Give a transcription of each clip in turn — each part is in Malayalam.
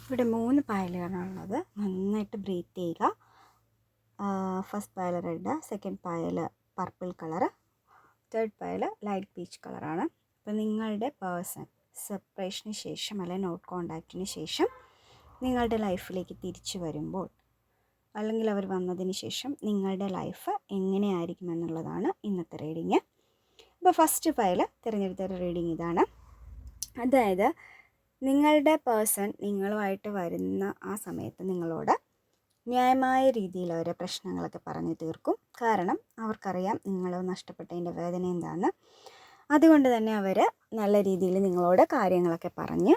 ഇവിടെ 3 പായലുകളാണുള്ളത്. നന്നായിട്ട് ബ്രീത്ത് ചെയ്യുക. ഫസ്റ്റ് പായൽ റെഡ്, സെക്കൻഡ് പായൽ പർപ്പിൾ കളറ്, തേർഡ് പായൽ ലൈറ്റ് പീച്ച് കളറാണ്. അപ്പോൾ നിങ്ങളുടെ പേഴ്സൺ സെപ്പറേഷന് ശേഷം അല്ലെങ്കിൽ നോട്ട് കോണ്ടാക്റ്റിന് ശേഷം നിങ്ങളുടെ ലൈഫിലേക്ക് തിരിച്ചു വരുമ്പോൾ, അല്ലെങ്കിൽ അവർ വന്നതിന് ശേഷം നിങ്ങളുടെ ലൈഫ് എങ്ങനെയായിരിക്കും എന്നുള്ളതാണ് ഇന്നത്തെ റീഡിങ്. അപ്പോൾ ഫസ്റ്റ് പായൽ തിരഞ്ഞെടുത്ത റീഡിങ് ഇതാണ്. അതായത് നിങ്ങളുടെ പേഴ്സൺ നിങ്ങളുമായിട്ട് വരുന്ന ആ സമയത്ത് നിങ്ങളോട് ന്യായമായ രീതിയിൽ അവരെ പ്രശ്നങ്ങളൊക്കെ പറഞ്ഞു തീർക്കും. കാരണം അവർക്കറിയാം നിങ്ങൾ നഷ്ടപ്പെട്ടതിൻ്റെ വേദന എന്താണെന്ന്. അതുകൊണ്ട് തന്നെ അവർ നല്ല രീതിയിൽ നിങ്ങളോട് കാര്യങ്ങളൊക്കെ പറഞ്ഞ്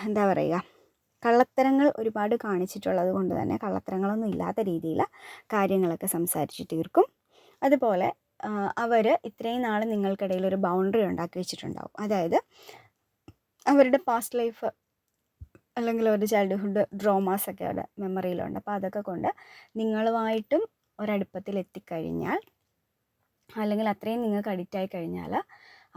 എന്താ പറയുക, കള്ളത്തരങ്ങൾ ഒരുപാട് കാണിച്ചിട്ടുള്ളത് കൊണ്ട് തന്നെ കള്ളത്തരങ്ങളൊന്നും ഇല്ലാത്ത രീതിയിൽ കാര്യങ്ങളൊക്കെ സംസാരിച്ച് തീർക്കും. അതുപോലെ അവർ ഇത്രയും നാൾ നിങ്ങൾക്കിടയിൽ ഒരു ബൗണ്ടറി ഉണ്ടാക്കി വെച്ചിട്ടുണ്ടാവും. അതായത് അവരുടെ പാസ്റ്റ് ലൈഫ് അല്ലെങ്കിൽ അവരുടെ ചൈൽഡ്ഹുഡ് ഡ്രോമാസൊക്കെ അവരുടെ മെമ്മറിയിലുണ്ട്. അപ്പോൾ അതൊക്കെ കൊണ്ട് നിങ്ങളുമായിട്ടും ഒരടുപ്പത്തിൽ എത്തിക്കഴിഞ്ഞാൽ, അല്ലെങ്കിൽ അത്രയും നിങ്ങൾക്ക് അഡിക്റ്റായി കഴിഞ്ഞാൽ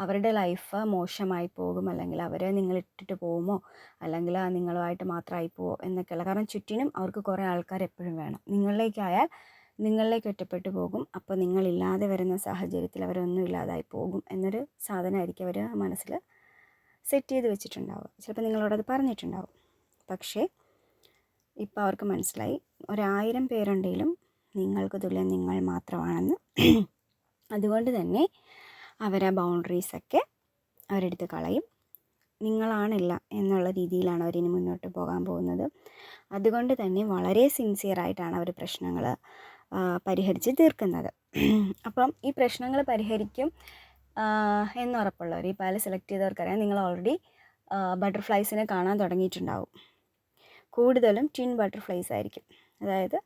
അവരുടെ ലൈഫ് മോശമായി പോകും, അല്ലെങ്കിൽ അവർ നിങ്ങളിട്ടിട്ട് പോകുമോ, അല്ലെങ്കിൽ നിങ്ങളുമായിട്ട് മാത്രമായി പോവോ എന്നൊക്കെയുള്ള. കാരണം ചുറ്റിനും അവർക്ക് കുറേ ആൾക്കാർ എപ്പോഴും വേണം. നിങ്ങളിലേക്കായാൽ നിങ്ങളിലേക്ക് ഒറ്റപ്പെട്ടു പോകും. അപ്പോൾ നിങ്ങളില്ലാതെ വരുന്ന സാഹചര്യത്തിൽ അവരൊന്നും ഇല്ലാതായി പോകും എന്നൊരു സാധനമായിരിക്കും അവർ മനസ്സിൽ സെറ്റ് ചെയ്ത് വെച്ചിട്ടുണ്ടാവും. ചിലപ്പോൾ നിങ്ങളോടത് പറഞ്ഞിട്ടുണ്ടാവും. പക്ഷേ ഇപ്പോൾ അവർക്ക് മനസ്സിലായി 1000 പേരുണ്ടെങ്കിലും നിങ്ങൾക്ക് തുല്യം നിങ്ങൾ മാത്രമാണെന്ന്. അതുകൊണ്ട് തന്നെ അവരാ ബൗണ്ടറീസൊക്കെ അവരെടുത്ത് കളയും. നിങ്ങളാണില്ല എന്നുള്ള രീതിയിലാണ് അവരിനി മുന്നോട്ട് പോകാൻ പോകുന്നത്. അതുകൊണ്ട് തന്നെ വളരെ സിൻസിയറായിട്ടാണ് അവർ പ്രശ്നങ്ങൾ പരിഹരിച്ച് തീർക്കുന്നത്. അപ്പം ഈ പ്രശ്നങ്ങൾ പരിഹരിക്കും എന്നുറപ്പുള്ളവർ, ഈ പാല് സെലക്ട് ചെയ്തവർക്കറിയാം നിങ്ങൾ ഓൾറെഡി ബട്ടർഫ്ലൈസിനെ കാണാൻ തുടങ്ങിയിട്ടുണ്ടാവും. കൂടുതലും ട്വിൻ ബട്ടർഫ്ലൈസ് ആയിരിക്കും. അതായത്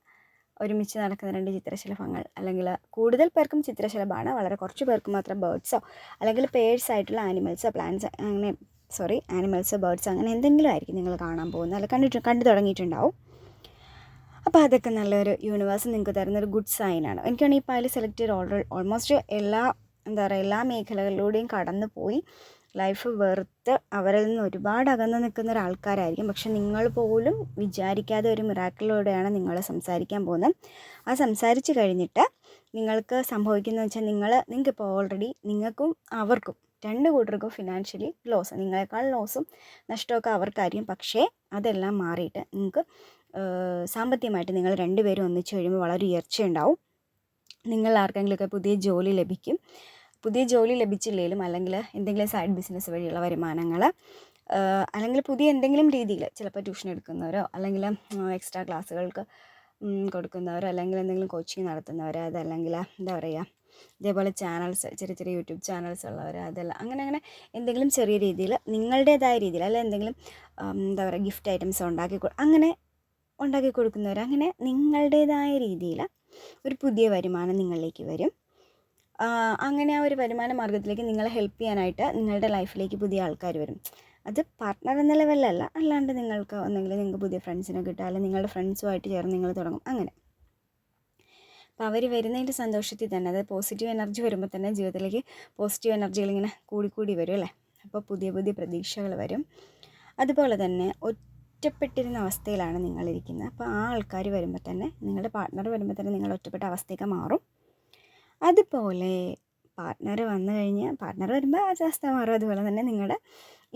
ഒരുമിച്ച് നടക്കുന്ന 2 ചിത്രശലഭങ്ങൾ, അല്ലെങ്കിൽ കൂടുതൽ പേർക്കും ചിത്രശലഭമാണ്, വളരെ കുറച്ച് പേർക്ക് മാത്രം ബേർഡ്സോ അല്ലെങ്കിൽ പേഴ്സ് ആയിട്ടുള്ള ആനിമൽസോ പ്ലാന്റ്സ് അങ്ങനെ ആനിമൽസോ ബേർഡ്സോ അങ്ങനെ എന്തെങ്കിലും ആയിരിക്കും നിങ്ങൾ കാണാൻ പോകുന്നത്, അല്ലെങ്കിൽ കണ്ടു തുടങ്ങിയിട്ടുണ്ടാവും. അപ്പോൾ അതൊക്കെ നല്ലൊരു യൂണിവേഴ്സ് നിങ്ങൾക്ക് തരുന്നൊരു ഗുഡ് സൈനാണ്. എനിക്കാണ് ഈ പാല് സെലക്ട് ചെയ്ത് ഓൾമോസ്റ്റ് എല്ലാ മേഖലകളിലൂടെയും കടന്നു പോയി ലൈഫ് വെറുത്ത് അവരിൽ നിന്ന് ഒരുപാട് അകന്ന് നിൽക്കുന്ന ഒരാൾക്കാരായിരിക്കും. പക്ഷെ നിങ്ങൾ പോലും വിചാരിക്കാതെ ഒരു മിറാക്കിളിലൂടെയാണ് നിങ്ങൾ സംസാരിക്കാൻ പോകുന്നത്. ആ സംസാരിച്ച് കഴിഞ്ഞിട്ട് നിങ്ങൾക്ക് സംഭവിക്കുന്നതെന്ന് വെച്ചാൽ നിങ്ങൾക്കിപ്പോൾ ഓൾറെഡി നിങ്ങൾക്കും അവർക്കും 2 കൂട്ടർക്കും ഫിനാൻഷ്യലി ലോസ്, നിങ്ങളെക്കാൾ ലോസും നഷ്ടമൊക്കെ അവർക്കായിരിക്കും. പക്ഷേ അതെല്ലാം മാറിയിട്ട് നിങ്ങൾക്ക് സാമ്പത്തികമായിട്ട് നിങ്ങൾ 2 പേരും ഒന്നിച്ച് കഴിയുമ്പോൾ വളരെ ഉയർച്ചയുണ്ടാവും. നിങ്ങൾ ആർക്കെങ്കിലുമൊക്കെ പുതിയ ജോലി ലഭിക്കും. പുതിയ ജോലി ലഭിച്ചില്ലെങ്കിലും അല്ലെങ്കിൽ എന്തെങ്കിലും സൈഡ് ബിസിനസ് വഴിയുള്ള വരുമാനങ്ങൾ, അല്ലെങ്കിൽ പുതിയ എന്തെങ്കിലും രീതിയിൽ ചിലപ്പോൾ ട്യൂഷൻ എടുക്കുന്നവരോ അല്ലെങ്കിൽ എക്സ്ട്രാ ക്ലാസ്സുകൾക്ക് കൊടുക്കുന്നവരോ അല്ലെങ്കിൽ എന്തെങ്കിലും കോച്ചിങ് നടത്തുന്നവർ, അതല്ലെങ്കിൽ എന്താ പറയുക ഇതേപോലെ ചാനൽസ്, ചെറിയ യൂട്യൂബ് ചാനൽസ് ഉള്ളവർ, അതെല്ലാം അങ്ങനെ എന്തെങ്കിലും ചെറിയ രീതിയിൽ നിങ്ങളുടേതായ രീതിയിൽ അല്ല എന്തെങ്കിലും എന്താ പറയുക ഗിഫ്റ്റ് ഐറ്റംസ് ഉണ്ടാക്കി കൊടുക്കുന്നവർ, അങ്ങനെ നിങ്ങളുടേതായ രീതിയിൽ ഒരു പുതിയ വരുമാനം നിങ്ങളിലേക്ക് വരും. അങ്ങനെ ആ ഒരു വരുമാന മാർഗ്ഗത്തിലേക്ക് നിങ്ങളെ ഹെൽപ്പ് ചെയ്യാനായിട്ട് നിങ്ങളുടെ ലൈഫിലേക്ക് പുതിയ ആൾക്കാർ വരും. അത് പാർട്ട്ണർ എന്ന ലെവലിലല്ല, അല്ലാണ്ട് നിങ്ങൾക്ക് നിങ്ങൾക്ക് പുതിയ ഫ്രണ്ട്സിനെ കിട്ടുക, അല്ലെങ്കിൽ നിങ്ങളുടെ ഫ്രണ്ട്സുമായിട്ട് ചേർന്ന് നിങ്ങൾ തുടങ്ങും അങ്ങനെ. അപ്പോൾ അവർ വരുന്നതിൻ്റെ സന്തോഷത്തിൽ തന്നെ, അതായത് പോസിറ്റീവ് എനർജി വരുമ്പോൾ തന്നെ ജീവിതത്തിലേക്ക് പോസിറ്റീവ് എനർജികൾ ഇങ്ങനെ കൂടി വരും അല്ലേ. അപ്പോൾ പുതിയ പ്രതീക്ഷകൾ വരും. അതുപോലെ തന്നെ ഒറ്റപ്പെട്ടിരുന്ന അവസ്ഥയിലാണ് നിങ്ങളിരിക്കുന്നത്. അപ്പോൾ ആ ആൾക്കാർ വരുമ്പോൾ തന്നെ, നിങ്ങളുടെ പാർട്ട്ണർ വരുമ്പോൾ തന്നെ നിങ്ങൾ ഒറ്റപ്പെട്ട അവസ്ഥയൊക്കെ മാറും. അതുപോലെ പാർട്ട്ണർ വരുമ്പോൾ ആ അവസ്ഥ മാറും. അതുപോലെ തന്നെ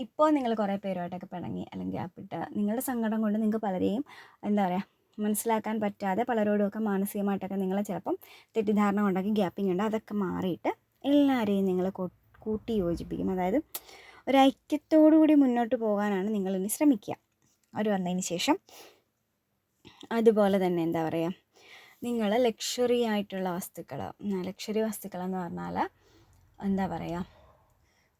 ഇപ്പോൾ നിങ്ങൾ കുറേ പേരുമായിട്ടൊക്കെ പിണങ്ങി അല്ലെങ്കിൽ ഗ്യാപ്പിട്ട് നിങ്ങളുടെ സങ്കടം കൊണ്ട് നിങ്ങൾക്ക് പലരെയും എന്താ പറയുക മനസ്സിലാക്കാൻ പറ്റാതെ പലരോടുമൊക്കെ മാനസികമായിട്ടൊക്കെ നിങ്ങൾ ചിലപ്പം തെറ്റിദ്ധാരണ ഉണ്ടാക്കി ഗ്യാപ്പിംഗ് ഉണ്ട്. അതൊക്കെ മാറിയിട്ട് എല്ലാവരെയും നിങ്ങൾ കൂട്ടി യോജിപ്പിക്കും. അതായത് ഒരു ഐക്യത്തോടു കൂടി മുന്നോട്ട് പോകാനാണ് നിങ്ങളിനി ശ്രമിക്കുക അവർ വന്നതിന് ശേഷം. അതുപോലെ തന്നെ എന്താ പറയുക, നിങ്ങൾ ലക്ഷറി ആയിട്ടുള്ള ലക്ഷറി വസ്തുക്കളെന്ന് പറഞ്ഞാൽ എന്താ പറയുക,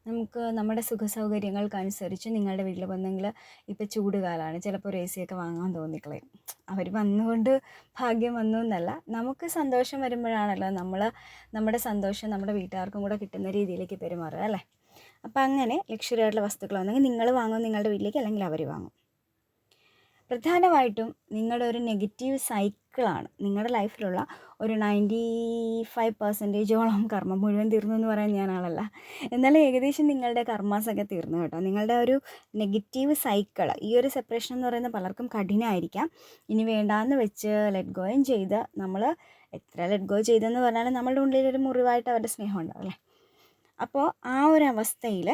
നമുക്ക് നമ്മുടെ സുഖസൗകര്യങ്ങൾക്കനുസരിച്ച് നിങ്ങളുടെ വീട്ടിൽ വന്നെങ്കിൽ, ഇപ്പോൾ ചൂട് കാലമാണ്, ചിലപ്പോൾ ഒരു AC ഒക്കെ വാങ്ങാൻ തോന്നിക്കളയും. അവർ വന്നുകൊണ്ട് ഭാഗ്യം വന്നു എന്നല്ല, നമുക്ക് സന്തോഷം വരുമ്പോഴാണല്ലോ നമ്മുടെ സന്തോഷം നമ്മുടെ വീട്ടുകാർക്കും കൂടെ കിട്ടുന്ന രീതിയിലേക്ക് പെരുമാറുക അല്ലേ. അപ്പം അങ്ങനെ ലക്ഷറി ആയിട്ടുള്ള വസ്തുക്കൾ വന്നെങ്കിൽ നിങ്ങൾ വാങ്ങും നിങ്ങളുടെ വീട്ടിലേക്ക്, അല്ലെങ്കിൽ അവർ വാങ്ങും. പ്രധാനമായിട്ടും നിങ്ങളുടെ ഒരു നെഗറ്റീവ് സൈക്കിളാണ് നിങ്ങളുടെ ലൈഫിലുള്ള ഒരു 95% കർമ്മം. മുഴുവൻ തീർന്നു എന്ന് പറയാൻ ഞാൻ ആളല്ല, എന്നാലും ഏകദേശം നിങ്ങളുടെ കർമാസൊക്കെ തീർന്നു കേട്ടോ. നിങ്ങളുടെ ഒരു നെഗറ്റീവ് സൈക്കിൾ, ഈ ഒരു സെപ്പറേഷൻ എന്ന് പറയുന്നത് പലർക്കും കഠിനമായിരിക്കാം. ഇനി വേണ്ടാന്ന് വെച്ച് ലെറ്റ് ഗോയും ചെയ്ത്, നമ്മൾ എത്ര ലെറ്റ് ഗോ ചെയ്തെന്ന് പറഞ്ഞാലും നമ്മളുടെ ഉള്ളിലൊരു മുറിവായിട്ട് അവരുടെ സ്നേഹം ഉണ്ടാവും അല്ലേ. അപ്പോൾ ആ ഒരു അവസ്ഥയിൽ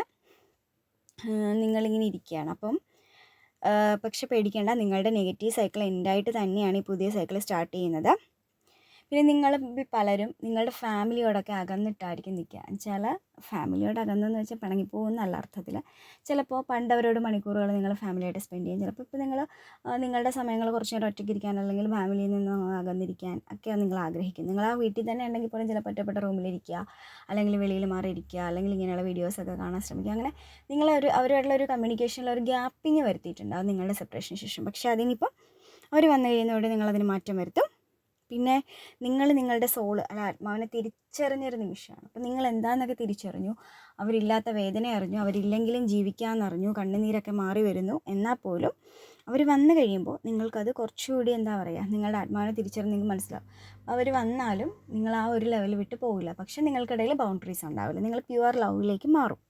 നിങ്ങളിങ്ങനെ ഇരിക്കുകയാണ്. അപ്പം പക്ഷെ പേടിക്കേണ്ട, നിങ്ങളുടെ നെഗറ്റീവ് സൈക്കിൾ എൻഡായിട്ട് തന്നെയാണ് ഈ പുതിയ സൈക്കിൾ സ്റ്റാർട്ട് ചെയ്യുന്നത്. പിന്നെ നിങ്ങൾ പലരും നിങ്ങളുടെ ഫാമിലിയോടൊക്കെ അകന്നിട്ടായിരിക്കും നിൽക്കുക. ചില ഫാമിലിയോട് അകന്നെന്ന് വെച്ചാൽ പിണങ്ങിപ്പോകുന്നല്ല അർത്ഥത്തിൽ. ചിലപ്പോൾ പണ്ടവരോട് മണിക്കൂറുകൾ നിങ്ങൾ ഫാമിലിയായിട്ട് സ്പെൻഡ് ചെയ്യും. ചിലപ്പോൾ ഇപ്പോൾ നിങ്ങൾ നിങ്ങളുടെ സമയങ്ങൾ കുറച്ച് നേരം ഒറ്റയ്ക്ക് ഇരിക്കാൻ അല്ലെങ്കിൽ ഫാമിലിയിൽ നിന്ന് അകന്നിരിക്കാൻ ഒക്കെയാണ് നിങ്ങൾ ആഗ്രഹിക്കും. നിങ്ങൾ ആ വീട്ടിൽ തന്നെ ഉണ്ടെങ്കിൽ പോലും ചിലപ്പോൾ ഒറ്റപ്പെട്ട റൂമിലിരിക്കുക, അല്ലെങ്കിൽ വെളിയിൽ മാറിയിരിക്കുക, അല്ലെങ്കിൽ ഇങ്ങനെയുള്ള വീഡിയോസൊക്കെ കാണാൻ ശ്രമിക്കുക. അങ്ങനെ അവരുമായിട്ടുള്ള ഒരു കമ്മ്യൂണിക്കേഷനിൽ ഒരു ഗ്യാപ്പിങ് വരുത്തിയിട്ടുണ്ടാകും നിങ്ങളുടെ സെപ്പറേഷന് ശേഷം. പക്ഷേ അതിനിപ്പോൾ അവർ വന്നു കഴിയുന്നതോടെ നിങ്ങളതിന് മാറ്റം വരുത്തും. പിന്നെ നിങ്ങൾ നിങ്ങളുടെ സോള് അല്ല ആത്മാവിനെ തിരിച്ചറിഞ്ഞൊരു നിമിഷമാണ്. അപ്പം നിങ്ങൾ എന്താണെന്നൊക്കെ തിരിച്ചറിഞ്ഞു, അവരില്ലാത്ത വേദന അറിഞ്ഞു, അവരില്ലെങ്കിലും ജീവിക്കാമെന്നറിഞ്ഞു, കണ്ണുനീരൊക്കെ മാറി വരുന്നു. എന്നാൽ പോലും അവർ വന്നു കഴിയുമ്പോൾ നിങ്ങൾക്കത് കുറച്ചുകൂടി എന്താ പറയുക, നിങ്ങളുടെ ആത്മാവിനെ തിരിച്ചറിഞ്ഞ് നിങ്ങൾക്ക് മനസ്സിലാവും. അവർ വന്നാലും നിങ്ങൾ ആ ഒരു ലെവൽ വിട്ട് പോകില്ല. പക്ഷെ നിങ്ങൾക്കിടയിൽ ബൗണ്ടറീസ് ഉണ്ടാവില്ല, നിങ്ങൾ പ്യുവർ ലവിലേക്ക് മാറും.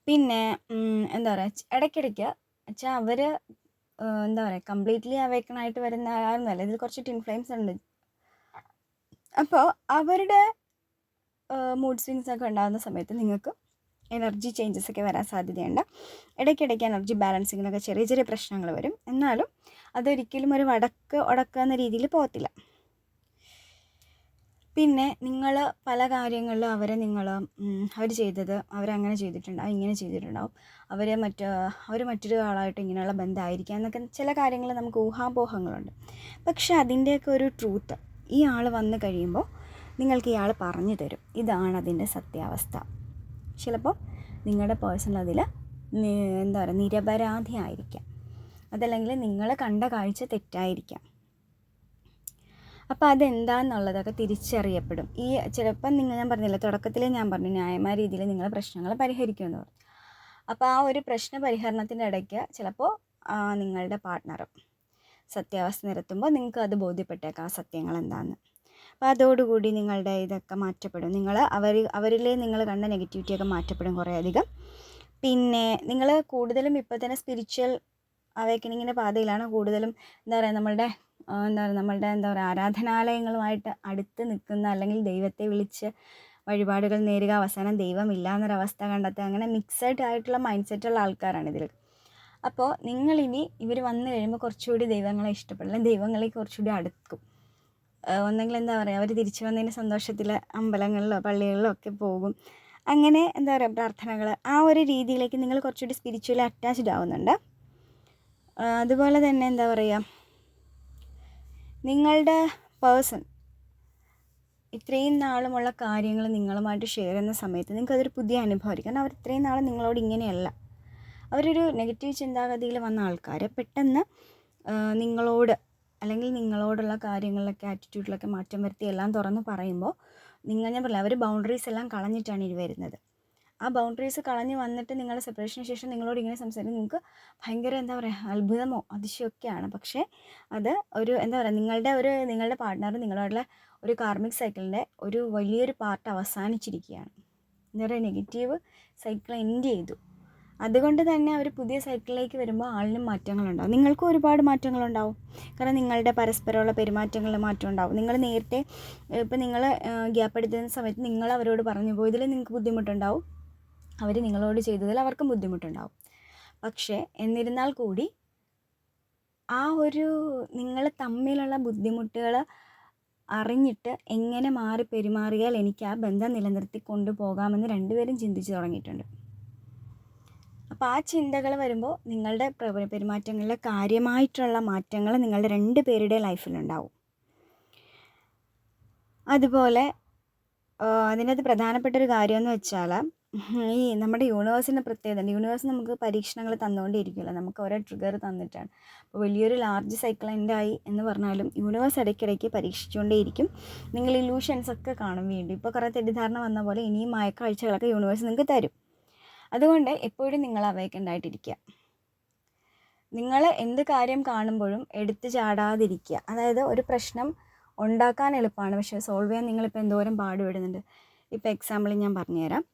പിന്നെ എന്താ പറയുക, ഇടയ്ക്കിടയ്ക്ക് വെച്ചാൽ അവർ എന്താ പറയുക, കംപ്ലീറ്റ്ലി അവേക്കണായിട്ട് വരുന്ന ആളൊന്നുമല്ല. ഇതിൽ കുറച്ച് ട്വിൻ ഫ്ലെയിംസ് ഉണ്ട്. അപ്പോൾ അവരുടെ മൂഡ് സ്വിങ്സ് ഒക്കെ ഉണ്ടാകുന്ന സമയത്ത് നിങ്ങൾക്ക് എനർജി ചേഞ്ചസ് ഒക്കെ വരാൻ സാധ്യതയുണ്ട്. ഇടയ്ക്കിടയ്ക്ക് എനർജി ബാലൻസിങ്ങിനൊക്കെ ചെറിയ ചെറിയ പ്രശ്നങ്ങൾ വരും. എന്നാലും അതൊരിക്കലും ഒരു ഉടക്കുന്ന രീതിയിൽ പോകത്തില്ല. പിന്നെ നിങ്ങൾ പല കാര്യങ്ങളിലും അവർ ചെയ്തത് അവരങ്ങനെ ചെയ്തിട്ടുണ്ടാവും, ഇങ്ങനെ ചെയ്തിട്ടുണ്ടാവും, അവർ മറ്റൊരു ആളായിട്ട് ഇങ്ങനെയുള്ള ബന്ധമായിരിക്കാം എന്നൊക്കെ ചില കാര്യങ്ങൾ നമുക്ക് ഊഹാപോഹങ്ങളുണ്ട്. പക്ഷെ അതിൻ്റെയൊക്കെ ഒരു ട്രൂത്ത് ഈ ആൾ വന്നു കഴിയുമ്പോൾ നിങ്ങൾക്ക് ഇയാൾ പറഞ്ഞു തരും, ഇതാണ് അതിൻ്റെ സത്യാവസ്ഥ. ചിലപ്പോൾ നിങ്ങളുടെ പേഴ്സൺ അതിൽ എന്താ പറയുക, നിരപരാധിയായിരിക്കാം, അതല്ലെങ്കിൽ നിങ്ങൾ കണ്ട കാഴ്ച തെറ്റായിരിക്കാം. അപ്പോൾ അതെന്താണെന്നുള്ളതൊക്കെ തിരിച്ചറിയപ്പെടും. ചിലപ്പം ഞാൻ പറഞ്ഞില്ല, തുടക്കത്തിൽ ഞാൻ പറഞ്ഞു ന്യായമായ രീതിയിൽ നിങ്ങൾ പ്രശ്നങ്ങൾ പരിഹരിക്കുമെന്ന് പറഞ്ഞു. അപ്പോൾ ആ ഒരു പ്രശ്ന പരിഹരണത്തിൻ്റെ ഇടയ്ക്ക് ചിലപ്പോൾ നിങ്ങളുടെ പാർട്ട്ണറും സത്യാവസ്ഥ നിരത്തുമ്പോൾ നിങ്ങൾക്ക് അത് ബോധ്യപ്പെട്ടേക്കാം ആ സത്യങ്ങൾ എന്താണെന്ന്. അപ്പോൾ അതോടുകൂടി നിങ്ങളുടെ ഇതൊക്കെ മാറ്റപ്പെടും. അവരിലെ നിങ്ങൾ കണ്ട നെഗറ്റിവിറ്റിയൊക്കെ മാറ്റപ്പെടും കുറേയധികം. പിന്നെ നിങ്ങൾ കൂടുതലും ഇപ്പോൾ തന്നെ സ്പിരിച്വൽ അവേക്കനിങ്ങിൻ്റെ പാതയിലാണ് കൂടുതലും. നമ്മളുടെ ആരാധനാലയങ്ങളുമായിട്ട് അടുത്ത് നിൽക്കുന്ന, അല്ലെങ്കിൽ ദൈവത്തെ വിളിച്ച് വഴിപാടുകൾ നേരുക, അവസാനം ദൈവമില്ല എന്നൊരവസ്ഥ കണ്ടെത്തുക, അങ്ങനെ മിക്സഡ് ആയിട്ടുള്ള മൈൻഡ് സെറ്റുള്ള ആൾക്കാരാണ് ഇതിൽ. അപ്പോൾ നിങ്ങളിനി ഇവർ വന്നു കഴിയുമ്പോൾ കുറച്ചുകൂടി ദൈവങ്ങളെ ഇഷ്ടപ്പെടില്ല, ദൈവങ്ങളെ കുറച്ചുകൂടി അടുക്കും. ഒന്നെങ്കിൽ അവർ തിരിച്ചു വന്നതിന് സന്തോഷത്തിൽ അമ്പലങ്ങളിലോ പള്ളികളിലോ ഒക്കെ പോകും. അങ്ങനെ പ്രാർത്ഥനകൾ, ആ ഒരു രീതിയിലേക്ക് നിങ്ങൾ കുറച്ചുകൂടി സ്പിരിച്വലി അറ്റാച്ച്ഡ് ആവുന്നുണ്ട്. അതുപോലെ തന്നെ നിങ്ങളുടെ പേഴ്സൺ ഇത്രയും നാളുമുള്ള കാര്യങ്ങൾ നിങ്ങളുമായിട്ട് ഷെയർ ചെയ്യുന്ന സമയത്ത് നിങ്ങൾക്കതൊരു പുതിയ അനുഭവമായിരിക്കും. കാരണം അവർ ഇത്രയും നാൾ നിങ്ങളോട് ഇങ്ങനെയല്ല, അവരൊരു നെഗറ്റീവ് ചിന്താഗതിയിൽ വന്ന ആൾക്കാർ പെട്ടെന്ന് നിങ്ങളോട് അല്ലെങ്കിൽ നിങ്ങളോടുള്ള കാര്യങ്ങളിലൊക്കെ ആറ്റിറ്റ്യൂഡിലൊക്കെ മാറ്റം വരുത്തി എല്ലാം തുറന്ന് പറയുമ്പോൾ ഞാൻ പറയില്ല, അവർ ബൗണ്ടറീസ് എല്ലാം കളഞ്ഞിട്ടാണ് ഇത് വരുന്നത്. ആ ബൗണ്ടറീസ് കളഞ്ഞ് വന്നിട്ട് നിങ്ങളുടെ സെപ്പറേഷന് ശേഷം നിങ്ങളോട് ഇങ്ങനെ സംസാരിക്കും, നിങ്ങൾക്ക് ഭയങ്കര അത്ഭുതമോ അതിശയമൊക്കെയാണ്. പക്ഷേ അത് ഒരു നിങ്ങളുടെ പാർട്ട്ണർ നിങ്ങളോടുള്ള ഒരു കാർമിക് സൈക്കിളിൻ്റെ ഒരു വലിയൊരു പാർട്ട് അവസാനിച്ചിരിക്കുകയാണ്. നെഗറ്റീവ് സൈക്കിൾ എൻഡ് ചെയ്തു. അതുകൊണ്ട് തന്നെ ഒരു പുതിയ സൈക്കിളിലേക്ക് വരുമ്പോൾ ആളിനും മാറ്റങ്ങളുണ്ടാവും, നിങ്ങൾക്കും ഒരുപാട് മാറ്റങ്ങളുണ്ടാവും. കാരണം നിങ്ങളുടെ പരസ്പരമുള്ള പെരുമാറ്റങ്ങളിൽ മാറ്റം ഉണ്ടാവും. നിങ്ങൾ നേരത്തെ ഇപ്പം നിങ്ങൾ ഗ്യാപ്പ് എടുത്തുന്ന സമയത്ത് നിങ്ങൾ അവരോട് പറഞ്ഞു പോയതിൽ നിങ്ങൾക്ക് ബുദ്ധിമുട്ടുണ്ടാവും, അവർ നിങ്ങളോട് ചെയ്തതിൽ അവർക്കും ബുദ്ധിമുട്ടുണ്ടാവും. പക്ഷേ എന്നിരുന്നാൽ കൂടി ആ ഒരു നിങ്ങൾ തമ്മിലുള്ള ബുദ്ധിമുട്ടുകൾ അറിഞ്ഞിട്ട് എങ്ങനെ മാറി പെരുമാറിയാൽ എനിക്ക് ആ ബന്ധം നിലനിർത്തി കൊണ്ടുപോകാമെന്ന് രണ്ടുപേരും ചിന്തിച്ച് തുടങ്ങിയിട്ടുണ്ട്. അപ്പോൾ ആ ചിന്തകൾ വരുമ്പോൾ നിങ്ങളുടെ പെരുമാറ്റങ്ങളിൽ കാര്യമായിട്ടുള്ള മാറ്റങ്ങൾ നിങ്ങളുടെ രണ്ട് പേരുടെ ലൈഫിലുണ്ടാവും. അതുപോലെ അതിനകത്ത് പ്രധാനപ്പെട്ടൊരു കാര്യമെന്ന് വെച്ചാൽ ഈ നമ്മുടെ യൂണിവേഴ്സിൻ്റെ പ്രത്യേകത, യൂണിവേഴ്സ് നമുക്ക് പരീക്ഷണങ്ങൾ തന്നുകൊണ്ടേയിരിക്കുമല്ലോ, നമുക്ക് ഓരോ ട്രിഗർ തന്നിട്ടാണ്. അപ്പോൾ വലിയൊരു ലാർജ് സൈക്കിൾ എൻഡായി എന്ന് പറഞ്ഞാലും യൂണിവേഴ്സ് ഇടയ്ക്കിടയ്ക്ക് പരീക്ഷിച്ചുകൊണ്ടേയിരിക്കും. നിങ്ങൾ ഇലൂഷൻസ് ഒക്കെ കാണും വീണ്ടും. ഇപ്പോൾ കുറേ തെറ്റിദ്ധാരണ വന്ന പോലെ ഇനിയും മയക്കാഴ്ചകളൊക്കെ യൂണിവേഴ്സ് നിങ്ങൾക്ക് തരും. അതുകൊണ്ട് എപ്പോഴും നിങ്ങൾ അവേക്കൻഡ് ആയിട്ടിരിക്കുക. നിങ്ങൾ എന്ത് കാര്യം കാണുമ്പോഴും എടുത്തു ചാടാതിരിക്കുക. അതായത് ഒരു പ്രശ്നം ഉണ്ടാക്കാൻ എളുപ്പമാണ്, പക്ഷേ സോൾവ് ചെയ്യാൻ നിങ്ങളിപ്പോൾ എന്തോരം പാടുപെടുന്നുണ്ട്. ഇപ്പോൾ എക്സാമ്പിൾ ഞാൻ പറഞ്ഞുതരാം.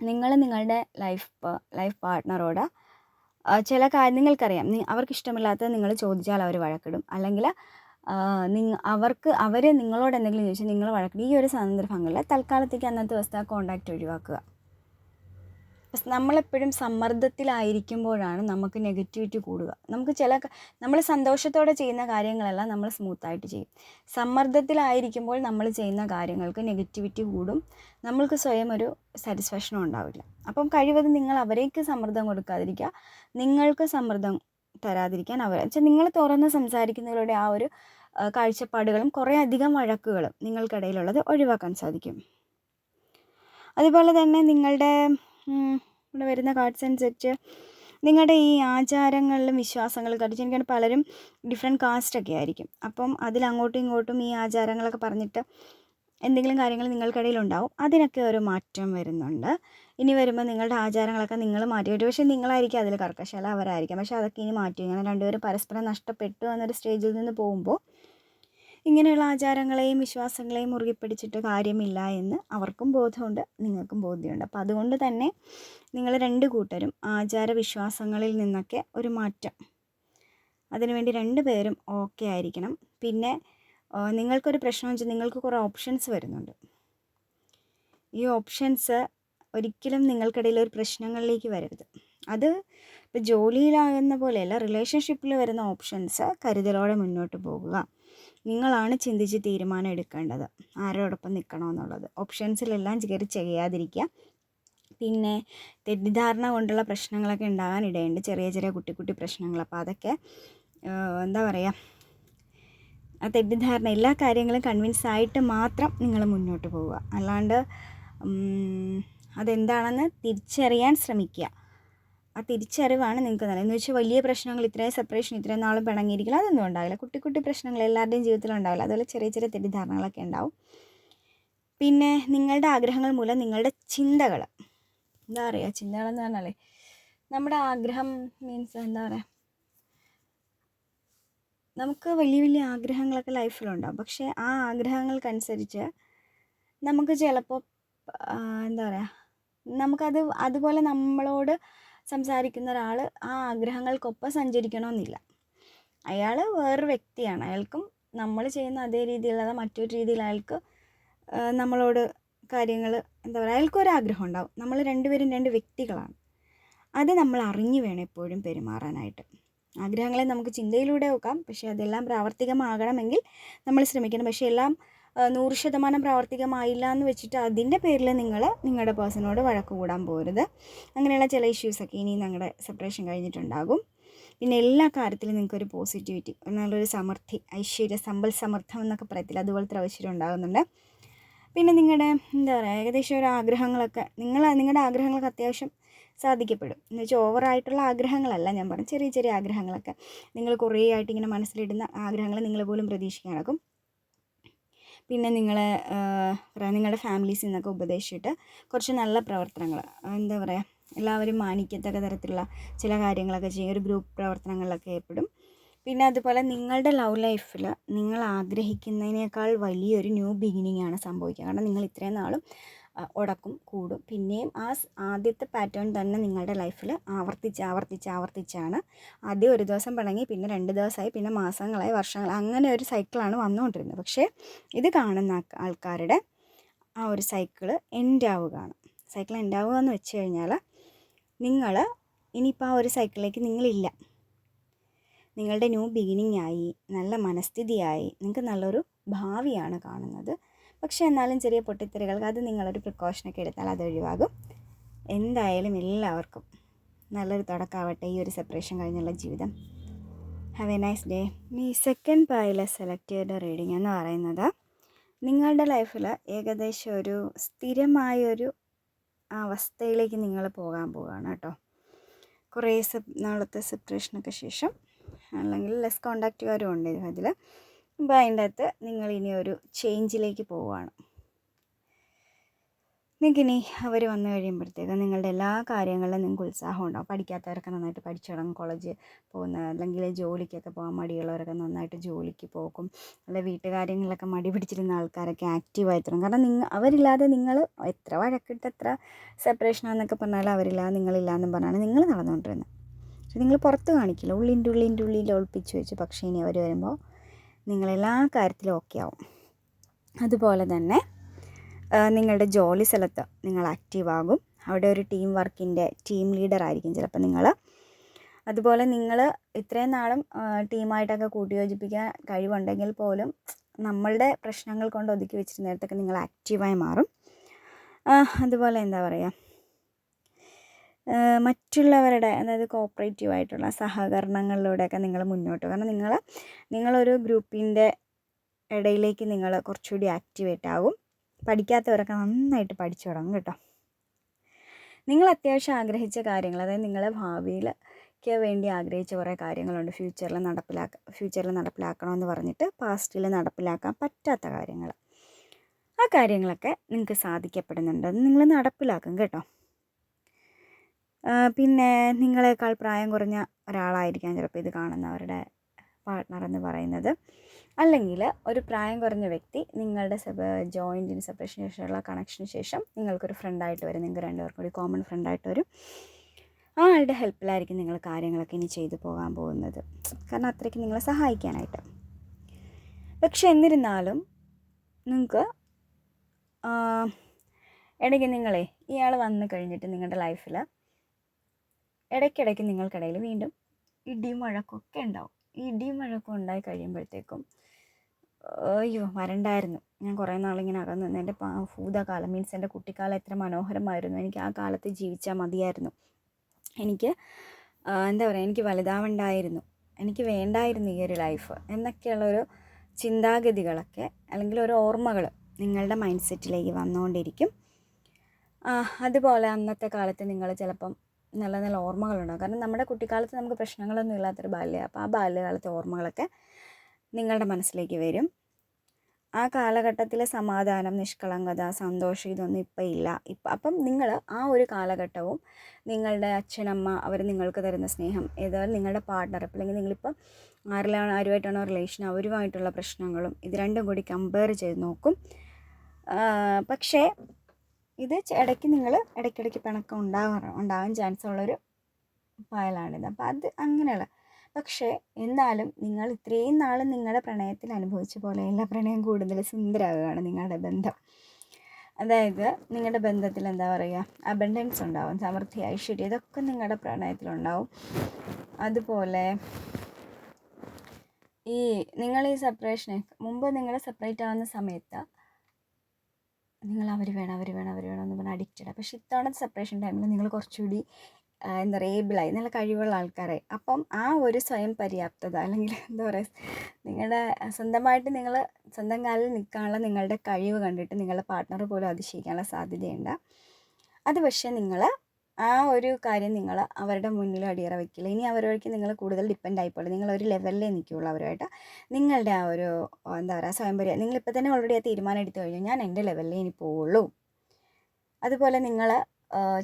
നിങ്ങൾ നിങ്ങളുടെ ലൈഫ് പാർട്ട്ണറോട് ചില കാര്യം നിങ്ങൾക്കറിയാം, അവർക്ക് ഇഷ്ടമില്ലാത്തത് നിങ്ങൾ ചോദിച്ചാൽ അവർ വഴക്കിടും, അല്ലെങ്കിൽ അവർ നിങ്ങളോട് എന്തെങ്കിലും ചോദിച്ചാൽ നിങ്ങൾ വഴക്കിടും. ഈ ഒരു സന്ദർഭങ്ങളിൽ തൽക്കാലത്തേക്ക് അന്നത്തെ ദിവസത്തെ ആ കോണ്ടാക്റ്റ് ഒഴിവാക്കുക. നമ്മളെപ്പോഴും സമ്മർദ്ദത്തിലായിരിക്കുമ്പോഴാണ് നമുക്ക് നെഗറ്റിവിറ്റി കൂടുക. നമ്മൾ സന്തോഷത്തോടെ ചെയ്യുന്ന കാര്യങ്ങളെല്ലാം നമ്മൾ സ്മൂത്തായിട്ട് ചെയ്യും. സമ്മർദ്ദത്തിലായിരിക്കുമ്പോൾ നമ്മൾ ചെയ്യുന്ന കാര്യങ്ങൾക്ക് നെഗറ്റിവിറ്റി കൂടും, നമ്മൾക്ക് സ്വയം ഒരു സാറ്റിസ്ഫാക്ഷനും ഉണ്ടാവില്ല. അപ്പം കഴിവതും നിങ്ങൾ അവരേക്ക് സമ്മർദ്ദം കൊടുക്കാതിരിക്കുക, നിങ്ങൾക്ക് സമ്മർദ്ദം തരാതിരിക്കാൻ നിങ്ങൾ തുറന്ന് സംസാരിക്കുന്നതിലൂടെ ആ ഒരു കാഴ്ചപ്പാടുകളും കുറേ അധികം വഴക്കുകളും നിങ്ങൾക്കിടയിലുള്ളത് ഒഴിവാക്കാൻ സാധിക്കും. അതുപോലെ തന്നെ നിങ്ങളുടെ ഇവിടെ വരുന്ന കാർഡ്സ് അനുസരിച്ച് നിങ്ങളുടെ ഈ ആചാരങ്ങളിലും വിശ്വാസങ്ങളിലും കാണിച്ച് എനിക്കാണ് പലരും ഡിഫറെൻറ്റ് കാസ്റ്റൊക്കെ ആയിരിക്കും. അപ്പം അതിലങ്ങോട്ടും ഇങ്ങോട്ടും ഈ ആചാരങ്ങളൊക്കെ പറഞ്ഞിട്ട് എന്തെങ്കിലും കാര്യങ്ങൾ നിങ്ങൾക്കിടയിലുണ്ടാവും. അതിനൊക്കെ ഒരു മാറ്റം വരുന്നുണ്ട്. ഇനി വരുമ്പോൾ നിങ്ങളുടെ ആചാരങ്ങളൊക്കെ നിങ്ങൾ മാറ്റി വരും. പക്ഷേ നിങ്ങളായിരിക്കും അതിൽ കർക്കശാല, അവരായിരിക്കാം. പക്ഷേ അതൊക്കെ ഇനി മാറ്റി. ഇങ്ങനെ രണ്ടുപേരും പരസ്പരം നഷ്ടപ്പെട്ടു എന്നൊരു സ്റ്റേജിൽ നിന്ന് പോകുമ്പോൾ ഇങ്ങനെയുള്ള ആചാരങ്ങളെയും വിശ്വാസങ്ങളെയും മുറുകെ പിടിച്ചിട്ട് കാര്യമില്ല എന്ന് അവർക്കും ബോധമുണ്ട്, നിങ്ങൾക്കും ബോധ്യമുണ്ട്. അപ്പോൾ അതുകൊണ്ട് തന്നെ നിങ്ങൾ രണ്ട് കൂട്ടരും ആചാരവിശ്വാസങ്ങളിൽ നിന്നൊക്കെ ഒരു മാറ്റം, അതിനുവേണ്ടി രണ്ട് പേരും ഓക്കെ ആയിരിക്കണം. പിന്നെ നിങ്ങൾക്കൊരു പ്രശ്നം വെച്ചാൽ നിങ്ങൾക്ക് കുറേ ഓപ്ഷൻസ് വരുന്നുണ്ട്. ഈ ഓപ്ഷൻസ് ഒരിക്കലും നിങ്ങൾക്കിടയിൽ ഒരു പ്രശ്നങ്ങളിലേക്ക് വരരുത്. അത് ഇപ്പോൾ ജോലിയിലാകുന്ന പോലെയല്ല, റിലേഷൻഷിപ്പിൽ വരുന്ന ഓപ്ഷൻസ് കരുതലോടെ മുന്നോട്ട് പോകുക. നിങ്ങളാണ് ചിന്തിച്ച് തീരുമാനം എടുക്കേണ്ടത് ആരോടൊപ്പം നിൽക്കണമെന്നുള്ളത്. ഓപ്ഷൻസിലെല്ലാം കയറി ചെയ്യാതിരിക്കുക. പിന്നെ തെറ്റിദ്ധാരണ കൊണ്ടുള്ള പ്രശ്നങ്ങളൊക്കെ ഉണ്ടാകാൻ ഇടയുണ്ട്, ചെറിയ ചെറിയ കുട്ടി പ്രശ്നങ്ങൾ. അപ്പോൾ അതൊക്കെ എന്താ പറയുക, ആ തെറ്റിദ്ധാരണ, എല്ലാ കാര്യങ്ങളും കൺവിൻസ് ആയിട്ട് മാത്രം നിങ്ങൾ മുന്നോട്ട് പോവുക. അല്ലാണ്ട് അതെന്താണെന്ന് തിരിച്ചറിയാൻ ശ്രമിക്കുക. ആ തിരിച്ചറിവാണ് നിങ്ങൾക്ക് നല്ലത്. എന്ന് വെച്ചാൽ വലിയ പ്രശ്നങ്ങൾ, ഇത്രയും സെപ്പറേഷൻ, ഇത്രയും നാളും പിണങ്ങിയിരിക്കില്ല, അതൊന്നും ഉണ്ടാവില്ല. കുട്ടി പ്രശ്നങ്ങൾ എല്ലാവരുടെയും ജീവിതത്തിൽ ഉണ്ടാവില്ല. അതുപോലെ ചെറിയ ചെറിയ തെറ്റിദ്ധാരണകളൊക്കെ ഉണ്ടാവും. പിന്നെ നിങ്ങളുടെ ആഗ്രഹങ്ങൾ മൂലം നിങ്ങളുടെ ചിന്തകൾ, എന്താ പറയുക, ചിന്തകളെന്ന് പറഞ്ഞാലേ നമ്മുടെ ആഗ്രഹം മീൻസ് എന്താ പറയുക, നമുക്ക് വലിയ വലിയ ആഗ്രഹങ്ങളൊക്കെ ലൈഫിലുണ്ടാവും. പക്ഷേ ആ ആഗ്രഹങ്ങൾക്കനുസരിച്ച് നമുക്ക് ചിലപ്പോൾ എന്താ പറയുക, നമുക്കത് അതുപോലെ നമ്മളോട് സംസാരിക്കുന്ന ഒരാൾ ആ ആഗ്രഹങ്ങൾക്കൊപ്പം സഞ്ചരിക്കണമെന്നില്ല. അയാൾ വേറൊരു വ്യക്തിയാണ്. അയാൾക്കും നമ്മൾ ചെയ്യുന്ന അതേ രീതിയിലല്ലാതെ മറ്റൊരു രീതിയിൽ അയാൾക്ക് നമ്മളോട് കാര്യങ്ങൾ എന്താ പറയുക, അയാൾക്കൊരാഗ്രഹം ഉണ്ടാവും. നമ്മൾ രണ്ടുപേരും രണ്ട് വ്യക്തികളാണ്. അത് നമ്മൾ അറിഞ്ഞു വേണം എപ്പോഴും പെരുമാറാനായിട്ട്. ആഗ്രഹങ്ങളെ നമുക്ക് ചിന്തയിലൂടെ വെക്കാം, പക്ഷേ അതെല്ലാം പ്രാവർത്തികമാകണമെങ്കിൽ നമ്മൾ ശ്രമിക്കണം. പക്ഷേ എല്ലാം 100% പ്രാവർത്തികമായില്ല എന്ന് വെച്ചിട്ട് അതിൻ്റെ പേരിൽ നിങ്ങൾ നിങ്ങളുടെ പേഴ്സണോട് വഴക്ക് കൂടാൻ പോരുത്. അങ്ങനെയുള്ള ചില ഇഷ്യൂസൊക്കെ ഇനി നിങ്ങളുടെ സെപ്പറേഷൻ കഴിഞ്ഞിട്ടുണ്ടാകും. പിന്നെ എല്ലാ കാര്യത്തിലും നിങ്ങൾക്കൊരു പോസിറ്റിവിറ്റി, നല്ലൊരു സമൃദ്ധി, ഐശ്വര്യ, സമ്പൽ സമൃദ്ധം എന്നൊക്കെ പറയത്തില്ല, അതുപോലത്തെ ഐശ്വര്യം ഉണ്ടാകുന്നുണ്ട്. പിന്നെ നിങ്ങളുടെ എന്താ പറയുക, ഏകദേശം ഒരു ആഗ്രഹങ്ങളൊക്കെ നിങ്ങളുടെ ആഗ്രഹങ്ങളൊക്കെ അത്യാവശ്യം സാധിക്കപ്പെടും. എന്ന് വെച്ചാൽ ഓവറായിട്ടുള്ള ആഗ്രഹങ്ങളല്ല ഞാൻ പറഞ്ഞു, ചെറിയ ചെറിയ ആഗ്രഹങ്ങളൊക്കെ നിങ്ങൾ കുറേ ആയിട്ട് ഇങ്ങനെ മനസ്സിലിടുന്ന ആഗ്രഹങ്ങൾ നിങ്ങൾ പോലും പ്രതീക്ഷിക്കാൻ നടക്കും. പിന്നെ നിങ്ങളുടെ ഫാമിലീസിൽ നിന്നൊക്കെ ഉപദേശിച്ചിട്ട് കുറച്ച് നല്ല പ്രവർത്തനങ്ങൾ, എന്താ പറയുക, എല്ലാവരും മാനിക്കത്തക്ക തരത്തിലുള്ള ചില കാര്യങ്ങളൊക്കെ ചെയ്യും, ഒരു ഗ്രൂപ്പ് പ്രവർത്തനങ്ങളിലൊക്കെ ഏർപ്പെടും. പിന്നെ അതുപോലെ നിങ്ങളുടെ ലവ് ലൈഫിൽ നിങ്ങൾ ആഗ്രഹിക്കുന്നതിനേക്കാൾ വലിയൊരു ന്യൂ ബിഗിനിങ് ആണ് സംഭവിക്കുക. കാരണം നിങ്ങൾ ഇത്രയും നാളും ഉടക്കും കൂടും പിന്നെയും ആദ്യത്തെ പാറ്റേൺ തന്നെ നിങ്ങളുടെ ലൈഫിൽ ആവർത്തിച്ചാണ്. ആദ്യം ഒരു ദിവസം പിണങ്ങി, പിന്നെ 2 ദിവസമായി, പിന്നെ മാസങ്ങളായി, വർഷങ്ങളായി, അങ്ങനെ ഒരു സൈക്കിളാണ് വന്നുകൊണ്ടിരുന്നത്. പക്ഷേ ഇത് കാണുന്ന ആൾക്കാരുടെ ആ ഒരു സൈക്കിൾ എൻഡ് ആവുകയാണ്. സൈക്കിൾ എൻഡ് ആവുക എന്ന് വെച്ച് കഴിഞ്ഞാൽ നിങ്ങൾ ഇനിയിപ്പോൾ ആ ഒരു സൈക്കിളിലേക്ക് നിങ്ങളില്ല. നിങ്ങളുടെ ന്യൂ ബിഗിനിങ് ആയി, നല്ല മനസ്ഥിതിയായി, നിങ്ങൾക്ക് നല്ലൊരു ഭാവിയാണ് കാണുന്നത്. പക്ഷേ എന്നാലും ചെറിയ പൊട്ടിത്തെറികൾക്ക് അത് നിങ്ങളൊരു പ്രിക്കോഷനൊക്കെ എടുത്താൽ അത് ഒഴിവാകും. എന്തായാലും എല്ലാവർക്കും നല്ലൊരു തുടക്കമാവട്ടെ ഈ ഒരു സെപ്പറേഷൻ കഴിഞ്ഞുള്ള ജീവിതം. Have A nice day. ഈ സെക്കൻഡ് പായിൽ സെലക്ട് ചെയ്ത റീഡിംഗ് എന്ന് പറയുന്നത് നിങ്ങളുടെ ലൈഫിൽ ഏകദേശം ഒരു സ്ഥിരമായൊരു അവസ്ഥയിലേക്ക് നിങ്ങൾ പോകാൻ പോവുകയാണ് കേട്ടോ. കുറേ നാളത്തെ സെപ്പറേഷനൊക്കെ ശേഷം, അല്ലെങ്കിൽ ലെസ് കോണ്ടാക്റ്റുകാരും ഉണ്ട് അതിൽ. അപ്പോൾ അതിൻ്റെ അകത്ത് നിങ്ങൾ ഇനി ഒരു ചേഞ്ചിലേക്ക് പോവുകയാണ്. നിങ്ങൾക്കിനി അവർ വന്നു കഴിയുമ്പോഴത്തേക്ക് നിങ്ങളുടെ എല്ലാ കാര്യങ്ങളിലും നിങ്ങൾക്ക് ഉത്സാഹം ഉണ്ടാവും. പഠിക്കാത്തവരൊക്കെ നന്നായിട്ട് പഠിച്ചു തുടങ്ങും. കോളേജ് പോകുന്ന അല്ലെങ്കിൽ ജോലിക്കൊക്കെ പോകാൻ മടിയുള്ളവരൊക്കെ നന്നായിട്ട് ജോലിക്ക് പോകും. അല്ല വീട്ടുകാര്യങ്ങളിലൊക്കെ മടി പിടിച്ചിരുന്ന ആൾക്കാരൊക്കെ ആക്റ്റീവായി തുടങ്ങും. കാരണം അവരില്ലാതെ നിങ്ങൾ എത്ര വഴക്കിട്ട് എത്ര സെപ്പറേഷനാണെന്നൊക്കെ പറഞ്ഞാലും അവരില്ലാതെ നിങ്ങളില്ലാന്നും പറഞ്ഞാണ് നിങ്ങൾ നടന്നുകൊണ്ടിരുന്നത്. പക്ഷെ നിങ്ങൾ പുറത്ത് കാണിക്കില്ല, ഉള്ളിൽ ഒളിപ്പിച്ച് വെച്ച്. പക്ഷേ ഇനി അവർ വരുമ്പോൾ നിങ്ങളെല്ലാ കാര്യത്തിലും ഓക്കെ ആവും. അതുപോലെ തന്നെ നിങ്ങളുടെ ജോലി സ്ഥലത്ത് നിങ്ങൾ ആക്റ്റീവാകും. അവിടെ ഒരു ടീം ലീഡർ ആയിരിക്കും ചിലപ്പോൾ നിങ്ങൾ. അതുപോലെ നിങ്ങൾ ഇത്രയും നാളും ടീമായിട്ടൊക്കെ കൂട്ടിയോജിപ്പിക്കാൻ കഴിവുണ്ടെങ്കിൽ പോലും നമ്മളുടെ പ്രശ്നങ്ങൾ കൊണ്ട് ഒതുക്കി വെച്ചിരുന്നിടത്തൊക്കെ നിങ്ങൾ ആക്റ്റീവായി മാറും. അതുപോലെ എന്താ പറയുക, മറ്റുള്ളവരുടെ അതായത് കോപ്പറേറ്റീവായിട്ടുള്ള സഹകരണങ്ങളിലൂടെയൊക്കെ നിങ്ങൾ മുന്നോട്ട്. കാരണം നിങ്ങളൊരു ഗ്രൂപ്പിൻ്റെ ഇടയിലേക്ക് നിങ്ങൾ കുറച്ചുകൂടി ആക്ടിവേറ്റ് ആകും. പഠിക്കാത്തവരൊക്കെ നന്നായിട്ട് പഠിച്ചു തുടങ്ങും കേട്ടോ. നിങ്ങൾ അത്യാവശ്യം ആഗ്രഹിച്ച കാര്യങ്ങൾ, അതായത് നിങ്ങളെ ഭാവിയിലേക്ക് വേണ്ടി ആഗ്രഹിച്ച കുറേ കാര്യങ്ങളുണ്ട്. ഫ്യൂച്ചറിൽ നടപ്പിലാക്കണമെന്ന് പറഞ്ഞിട്ട് പാസ്റ്റിൽ നടപ്പിലാക്കാൻ പറ്റാത്ത കാര്യങ്ങൾ, ആ കാര്യങ്ങളൊക്കെ നിങ്ങൾക്ക് സാധിക്കപ്പെടുന്നുണ്ട്. അത് നിങ്ങൾ നടപ്പിലാക്കും കേട്ടോ. പിന്നെ നിങ്ങളെക്കാൾ പ്രായം കുറഞ്ഞ ഒരാളായിരിക്കാം ചിലപ്പോൾ ഇത് കാണുന്നവരുടെ പാർട്ട്ണർ എന്ന് പറയുന്നത്. അല്ലെങ്കിൽ ഒരു പ്രായം കുറഞ്ഞ വ്യക്തി നിങ്ങളുടെ ജോയിൻറ്റിന് സെപ്പറേഷന് ശേഷമുള്ള കണക്ഷന് ശേഷം നിങ്ങൾക്കൊരു ഫ്രണ്ടായിട്ട് വരും. നിങ്ങൾക്ക് രണ്ടുപേർക്കും കൂടി കോമൺ ഫ്രണ്ടായിട്ട് വരും. ആ ആളുടെ ഹെൽപ്പിലായിരിക്കും നിങ്ങൾ കാര്യങ്ങളൊക്കെ ഇനി ചെയ്തു പോകാൻ പോകുന്നത്. കാരണം അത്രയ്ക്ക് നിങ്ങളെ സഹായിക്കാനായിട്ട്. പക്ഷെ എന്നിരുന്നാലും നിങ്ങൾക്ക് ഇടയ്ക്ക് ഇയാൾ വന്നു കഴിഞ്ഞിട്ട് നിങ്ങളുടെ ലൈഫിൽ ഇടയ്ക്കിടയ്ക്ക് നിങ്ങൾക്കിടയിൽ വീണ്ടും ഇടിയും വഴക്കൊക്കെ ഉണ്ടാവും. ഈ ഇടിയും വഴക്കും ഉണ്ടായി കഴിയുമ്പോഴത്തേക്കും അയ്യോ വരണ്ടായിരുന്നു, ഞാൻ കുറേ നാളിങ്ങനെ അകന്നു നിന്ന്, എൻ്റെ ഭൂതകാലം മീൻസ് എൻ്റെ കുട്ടിക്കാലം എത്ര മനോഹരമായിരുന്നു, എനിക്ക് ആ കാലത്ത് ജീവിച്ചാൽ മതിയായിരുന്നു, എനിക്ക് എന്താ പറയുക, എനിക്ക് വലുതാവണ്ടായിരുന്നു, എനിക്ക് വേണ്ടായിരുന്നു ഈ ഒരു ലൈഫ് എന്നൊക്കെയുള്ളൊരു ചിന്താഗതികളൊക്കെ അല്ലെങ്കിൽ ഒരു ഓർമ്മകൾ നിങ്ങളുടെ മൈൻഡ് സെറ്റിലേക്ക് വന്നുകൊണ്ടിരിക്കും. അതുപോലെ അന്നത്തെ കാലത്ത് നിങ്ങൾ ചിലപ്പം നല്ല നല്ല ഓർമ്മകളുണ്ടാകും. കാരണം നമ്മുടെ കുട്ടിക്കാലത്ത് നമുക്ക് പ്രശ്നങ്ങളൊന്നും ഇല്ലാത്തൊരു ബാല്യം. അപ്പോൾ ആ ബാല്യകാലത്തെ ഓർമ്മകളൊക്കെ നിങ്ങളുടെ മനസ്സിലേക്ക് വരും. ആ കാലഘട്ടത്തിലെ സമാധാനം, നിഷ്കളങ്കത, സന്തോഷം ഇതൊന്നും ഇപ്പം ഇല്ല. അപ്പം നിങ്ങൾ ആ ഒരു കാലഘട്ടവും നിങ്ങളുടെ അച്ഛനമ്മ അവർ നിങ്ങൾക്ക് തരുന്ന സ്നേഹം, ഏതായാലും നിങ്ങളുടെ പാർട്ട്ണർ അല്ലെങ്കിൽ നിങ്ങളിപ്പം ആരുമായിട്ടാണോ റിലേഷൻ അവരുമായിട്ടുള്ള പ്രശ്നങ്ങളും ഇത് രണ്ടും കൂടി കമ്പയർ ചെയ്ത് നോക്കും. പക്ഷേ ഇത് ഇടയ്ക്കിടയ്ക്ക് പിണക്കം ഉണ്ടാകാൻ ചാൻസ് ഉള്ളൊരു ഫയലാണിത്. അപ്പോൾ അത് അങ്ങനെയുള്ള, പക്ഷേ എന്നാലും നിങ്ങൾ ഇത്രയും നാളും നിങ്ങളുടെ പ്രണയത്തിൽ അനുഭവിച്ച പോലെയല്ല, പ്രണയം കൂടുതൽ സുന്ദരമാകുകയാണ് നിങ്ങളുടെ ബന്ധം. അതായത് നിങ്ങളുടെ ബന്ധത്തിൽ എന്താ പറയുക, അബണ്ടൻസ് ഉണ്ടാവും, സമൃദ്ധി, ഐശ്വര്യം, ഇതൊക്കെ നിങ്ങളുടെ പ്രണയത്തിലുണ്ടാവും. അതുപോലെ നിങ്ങൾ ഈ സെപ്പറേഷന് മുമ്പ് നിങ്ങൾ സെപ്പറേറ്റ് ആവുന്ന സമയത്ത് നിങ്ങൾ അവർ വേണം എന്ന് പറഞ്ഞാൽ അഡിക്റ്റഡ്. പക്ഷേ ഇത്തവണ സെപ്പറേഷൻ ടൈമിൽ നിങ്ങൾ കുറച്ചുകൂടി എന്താ പറയുക ഏബിളായി, നല്ല കഴിവുള്ള ആൾക്കാരായി. അപ്പം ആ ഒരു സ്വയം പര്യാപ്തത അല്ലെങ്കിൽ എന്താ പറയുക, നിങ്ങളുടെ സ്വന്തമായിട്ട് നിങ്ങൾ സ്വന്തം കാലിൽ നിൽക്കാനുള്ള നിങ്ങളുടെ കഴിവ് കണ്ടിട്ട് നിങ്ങളുടെ പാർട്ട്ണർ പോലും അതിശയിക്കാനുള്ള സാധ്യതയുണ്ട്. അത് പക്ഷേ നിങ്ങൾ ആ ഒരു കാര്യം നിങ്ങൾ അവരുടെ മുന്നിൽ അടിയറ വയ്ക്കില്ല. ഇനി അവരുമായിട്ട് നിങ്ങൾ കൂടുതൽ ഡിപ്പെൻഡ് ആയിപ്പോളൂ. നിങ്ങളൊരു ലെവലിലേ നിൽക്കുകയുള്ളൂ അവരുമായിട്ട്. നിങ്ങളുടെ ആ ഒരു എന്താ പറയുക സ്വയംപര്യാപ്തത നിങ്ങളിപ്പോൾ തന്നെ ഓൾറെഡി ആ തീരുമാനം എടുത്തു കഴിഞ്ഞു, ഞാൻ എൻ്റെ ലെവലിലേ ഇനി പോവുള്ളൂ. അതുപോലെ നിങ്ങൾ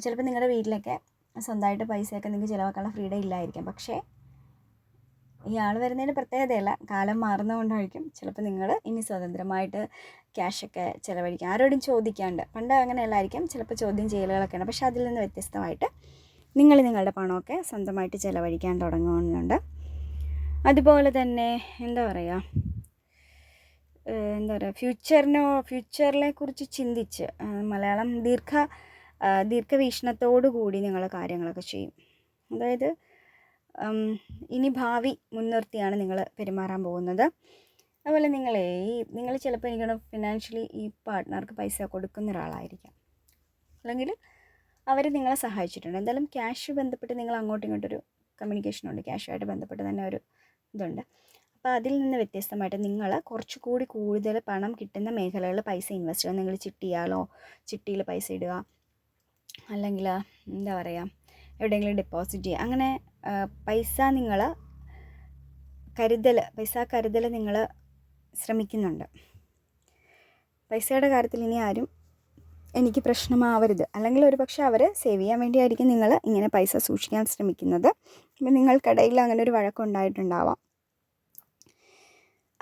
ചിലപ്പോൾ നിങ്ങളുടെ വീട്ടിലൊക്കെ സ്വന്തമായിട്ട് പൈസയൊക്കെ നിങ്ങൾക്ക് ചിലവാക്കാനുള്ള ഫ്രീഡം ഇല്ലായിരിക്കാം. പക്ഷേ ഇയാൾ വരുന്നതിന് പ്രത്യേകതയല്ല, കാലം മാറുന്നതുകൊണ്ടായിരിക്കും ചിലപ്പോൾ നിങ്ങൾ ഇനി സ്വതന്ത്രമായിട്ട് ക്യാഷൊക്കെ ചിലവഴിക്കാം, ആരോടും ചോദിക്കാണ്ട്. പണ്ട് അങ്ങനെയല്ലായിരിക്കും, ചിലപ്പോൾ ചോദ്യം ചെയ്യലുകളൊക്കെ ഉണ്ട്. പക്ഷേ അതിൽ നിന്ന് വ്യത്യസ്തമായിട്ട് നിങ്ങൾ നിങ്ങളുടെ പണമൊക്കെ സ്വന്തമായിട്ട് ചിലവഴിക്കാൻ തുടങ്ങുന്നുണ്ട്. അതുപോലെ തന്നെ എന്താ പറയുക ഫ്യൂച്ചറിനെ കുറിച്ച് ചിന്തിച്ച് മലയാളം ദീർഘവീക്ഷണത്തോടു കൂടി നിങ്ങൾ കാര്യങ്ങളൊക്കെ ചെയ്യും. അതായത് ഇനി ഭാവി മുൻനിർത്തിയാണ് നിങ്ങൾ പെരുമാറാൻ പോകുന്നത്. അതുപോലെ നിങ്ങൾ ചിലപ്പോൾ എനിക്ക് ഫിനാൻഷ്യലി ഈ പാർട്ട്ണർക്ക് പൈസ കൊടുക്കുന്ന ഒരാളായിരിക്കാം, അല്ലെങ്കിൽ അവർ നിങ്ങളെ സഹായിച്ചിട്ടുണ്ട്. എന്തായാലും ക്യാഷ് ബന്ധപ്പെട്ട് നിങ്ങൾ അങ്ങോട്ടും ഇങ്ങോട്ടൊരു കമ്മ്യൂണിക്കേഷനുണ്ട്, ക്യാഷുമായിട്ട് ബന്ധപ്പെട്ട് തന്നെ ഒരു ഇതുണ്ട്. അപ്പോൾ അതിൽ നിന്ന് വ്യത്യസ്തമായിട്ട് നിങ്ങൾ കുറച്ചുകൂടി കൂടുതൽ പണം കിട്ടുന്ന മേഖലകളിൽ പൈസ ഇൻവെസ്റ്റ് ചെയ്യുക. നിങ്ങൾ ചിട്ടിയിൽ പൈസ ഇടുക, അല്ലെങ്കിൽ എന്താ പറയുക എവിടെയെങ്കിലും ഡെപ്പോസിറ്റ് ചെയ്യുക. അങ്ങനെ പൈസ കരുതൽ നിങ്ങൾ ശ്രമിക്കുന്നുണ്ട്. പൈസയുടെ കാര്യത്തിൽ ഇനി ആരും എനിക്ക് പ്രശ്നമാവരുത്. അല്ലെങ്കിൽ ഒരു പക്ഷേ അവർ സേവ് ചെയ്യാൻ വേണ്ടിയായിരിക്കും നിങ്ങൾ ഇങ്ങനെ പൈസ സൂക്ഷിക്കാൻ ശ്രമിക്കുന്നത്. അപ്പം നിങ്ങൾക്കിടയിൽ അങ്ങനെ ഒരു വഴക്കുണ്ടായിട്ടുണ്ടാവാം.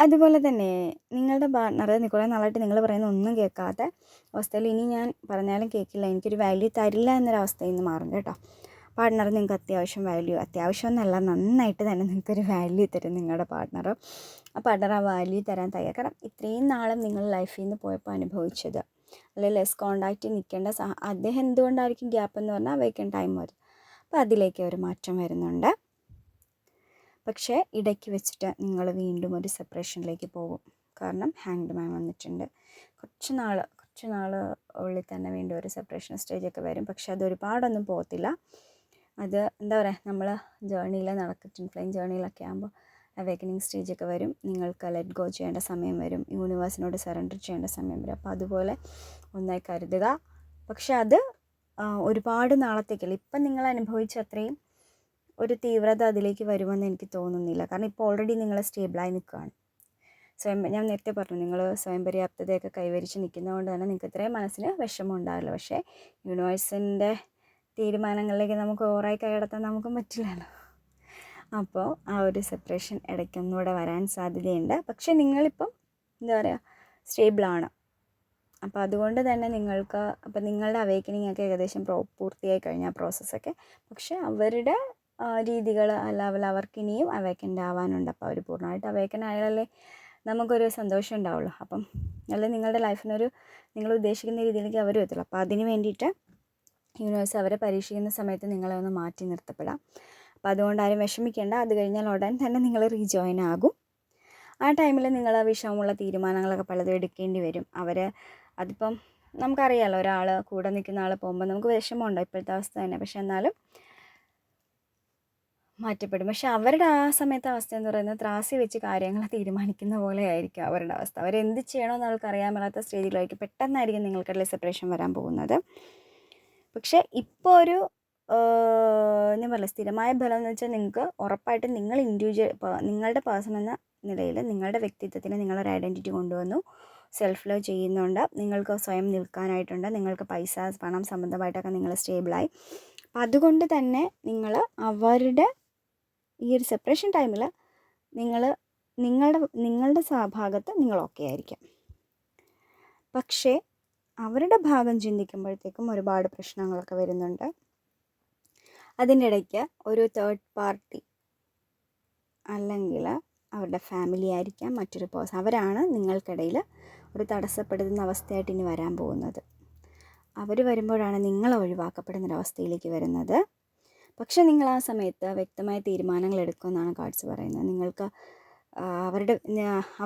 അതുപോലെ തന്നെ നിങ്ങളുടെ പാർട്ണർ കുറേ നാളായിട്ട് നിങ്ങൾ പറയുന്ന ഒന്നും കേൾക്കാത്ത അവസ്ഥയിൽ ഇനി ഞാൻ പറഞ്ഞാലും കേൾക്കില്ല, എനിക്കൊരു വാല്യൂ തരില്ല എന്നൊരവസ്ഥയിൽ നിന്ന് മാറും കേട്ടോ. പാർട്ണർ നിങ്ങൾക്ക് അത്യാവശ്യം എന്നല്ല, നന്നായിട്ട് തന്നെ നിങ്ങൾക്കൊരു വാല്യൂ തരും നിങ്ങളുടെ പാർട്ണർ. ആ പാർട്ണർ ആ വാല്യൂ തരാൻ തയ്യാറാണ്. കാരണം ഇത്രയും നാളും നിങ്ങൾ ലൈഫിൽ നിന്ന് പോയപ്പോൾ അനുഭവിച്ചത്, അല്ലെങ്കിൽ ലെസ് കോണ്ടാക്റ്റ് നിൽക്കേണ്ട അദ്ദേഹം എന്തുകൊണ്ടായിരിക്കും ഗ്യാപ്പ് എന്ന് പറഞ്ഞാൽ വേക്കൻറ്റ് ടൈം വരും. അപ്പോൾ അതിലേക്ക് ഒരു മാറ്റം വരുന്നുണ്ട്. പക്ഷേ ഇടയ്ക്ക് വെച്ചിട്ട് നിങ്ങൾ വീണ്ടും ഒരു സെപ്പറേഷനിലേക്ക് പോകും. കാരണം ഹാങ്ഡ് മാൻ വന്നിട്ടുണ്ട്. കുറച്ച് നാൾ ഉള്ളിൽ തന്നെ വീണ്ടും ഒരു സെപ്പറേഷൻ സ്റ്റേജൊക്കെ വരും. പക്ഷെ അത് ഒരുപാടൊന്നും പോകത്തില്ല. അത് എന്താ പറയുക, നമ്മൾ ജേർണിയിൽ ട്വിൻ ഫ്ലെയിം ജേർണിയിലൊക്കെ ആകുമ്പോൾ അവേക്കനിങ് സ്റ്റേജൊക്കെ വരും. നിങ്ങൾക്ക് ലെറ്റ് ഗോ ചെയ്യേണ്ട സമയം വരും, യൂണിവേഴ്സിനോട് സറണ്ടർ ചെയ്യേണ്ട സമയം വരും. അപ്പോൾ അതുപോലെ ഒന്നായി കരുതുക. പക്ഷെ അത് ഒരുപാട് നാളത്തേക്കല്ല. ഇപ്പം നിങ്ങൾ അനുഭവിച്ച അത്രയും ഒരു തീവ്രത അതിലേക്ക് വരുമെന്ന് എനിക്ക് തോന്നുന്നില്ല. കാരണം ഇപ്പോൾ ഓൾറെഡി നിങ്ങൾ സ്റ്റേബിളായി നിൽക്കുകയാണ്. ഞാൻ നേരത്തെ പറഞ്ഞു, നിങ്ങൾ സ്വയം പര്യാപ്തതയൊക്കെ കൈവരിച്ച് നിൽക്കുന്നതുകൊണ്ട് തന്നെ നിങ്ങൾക്ക് ഇത്രയും മനസ്സിന് വിഷമം ഉണ്ടാവില്ല. പക്ഷേ യൂണിവേഴ്സിൻ്റെ തീരുമാനങ്ങളിലേക്ക് നമുക്ക് ഓവറായി കൈകടത്താൻ നമുക്കും പറ്റില്ലല്ലോ. അപ്പോൾ ആ ഒരു സെപ്പറേഷൻ ഇടയ്ക്കൊന്നുകൂടെ വരാൻ സാധ്യതയുണ്ട്. പക്ഷേ നിങ്ങളിപ്പം എന്താ പറയുക, സ്റ്റേബിളാണ്. അപ്പോൾ അതുകൊണ്ട് തന്നെ നിങ്ങൾക്ക് നിങ്ങളുടെ അവേക്കനിങ് ഒക്കെ ഏകദേശം പൂർത്തിയായി കഴിഞ്ഞ പ്രോസസ്സൊക്കെ. പക്ഷേ അവരുടെ രീതികൾ അവർക്കിനിയും അവേക്കൻ്റ് ആവാനുണ്ട്. അപ്പോൾ അവർ പൂർണ്ണമായിട്ട് അവേക്കൻ ആയാലല്ലേ നമുക്കൊരു സന്തോഷം ഉണ്ടാവുള്ളൂ. അപ്പം അല്ലെങ്കിൽ നിങ്ങളുടെ ലൈഫിനൊരു നിങ്ങൾ ഉദ്ദേശിക്കുന്ന രീതിയിലേക്ക് അവർ എത്തുള്ളൂ. അപ്പോൾ അതിന് വേണ്ടിയിട്ട് യൂണിവേഴ്സ് അവരെ പരീക്ഷിക്കുന്ന സമയത്ത് നിങ്ങളെ ഒന്ന് മാറ്റി നിർത്തപ്പെടാം. അപ്പോൾ അതുകൊണ്ട് ആരും വിഷമിക്കേണ്ട. അത് കഴിഞ്ഞാൽ ഉടൻ തന്നെ നിങ്ങൾ റീജോയിൻ ആകും. ആ ടൈമിൽ നിങ്ങൾ വിഷമമുള്ള തീരുമാനങ്ങളൊക്കെ പലതും എടുക്കേണ്ടി വരും. അതിപ്പം നമുക്കറിയാമല്ലോ, ഒരാൾ കൂടെ നിൽക്കുന്ന ആൾ പോകുമ്പോൾ നമുക്ക് വിഷമമുണ്ടോ ഇപ്പോഴത്തെ അവസ്ഥ തന്നെ. പക്ഷെ എന്നാലും മാറ്റപ്പെടും. പക്ഷെ അവരുടെ ആ സമയത്തെ അവസ്ഥ എന്ന് പറയുന്നത് ത്രാസി വെച്ച് കാര്യങ്ങൾ തീരുമാനിക്കുന്ന പോലെ ആയിരിക്കും അവരുടെ അവസ്ഥ. അവരെന്ത് ചെയ്യണമെന്ന് അവർക്ക് അറിയാൻ മേലാത്ത സ്റ്റേജിലായിരിക്കും. പെട്ടെന്നായിരിക്കും നിങ്ങൾക്കതിൽ സെപ്പറേഷൻ വരാൻ പോകുന്നത്. പക്ഷേ ഇപ്പോൾ ഒരു ഞാൻ പറയില്ല, സ്ഥിരമായ ഫലം എന്ന് വെച്ചാൽ നിങ്ങൾക്ക് ഉറപ്പായിട്ടും നിങ്ങൾ നിങ്ങളുടെ പേഴ്സൺ എന്ന നിലയിൽ നിങ്ങളുടെ വ്യക്തിത്വത്തിന് നിങ്ങളൊരു ഐഡൻറ്റിറ്റി കൊണ്ടുവന്നു. സെൽഫ് ലവ് ചെയ്യുന്നുണ്ട്. നിങ്ങൾക്ക് സ്വയം നിൽക്കാനായിട്ടുണ്ട്. നിങ്ങൾക്ക് പണം സംബന്ധമായിട്ടൊക്കെ നിങ്ങൾ സ്റ്റേബിളായി. അപ്പം അതുകൊണ്ട് തന്നെ നിങ്ങൾ അവരുടെ ഈ ഒരു സെപ്പറേഷൻ ടൈമിൽ നിങ്ങളുടെ ഭാഗത്ത് നിങ്ങൾ ഓക്കെ ആയിരിക്കാം. പക്ഷേ അവരുടെ ഭാഗം ചിന്തിക്കുമ്പോഴത്തേക്കും ഒരുപാട് പ്രശ്നങ്ങളൊക്കെ വരുന്നുണ്ട്. അതിൻ്റെ ഇടയ്ക്ക് ഒരു തേർഡ് പാർട്ടി അല്ലെങ്കിൽ അവരുടെ ഫാമിലി ആയിരിക്കാം, മറ്റൊരു പേഴ്സൺ, അവരാണ് നിങ്ങൾക്കിടയിൽ ഒരു തടസ്സപ്പെടുന്ന അവസ്ഥയായിട്ട് ഇനി വരാൻ പോകുന്നത്. അവർ വരുമ്പോഴാണ് നിങ്ങൾ ഒഴിവാക്കപ്പെടുന്നൊരവസ്ഥയിലേക്ക് വരുന്നത്. പക്ഷെ നിങ്ങൾ ആ സമയത്ത് വ്യക്തമായ തീരുമാനങ്ങൾ എടുക്കുമെന്നാണ് കാർഡ്സ് പറയുന്നത്. നിങ്ങൾക്ക്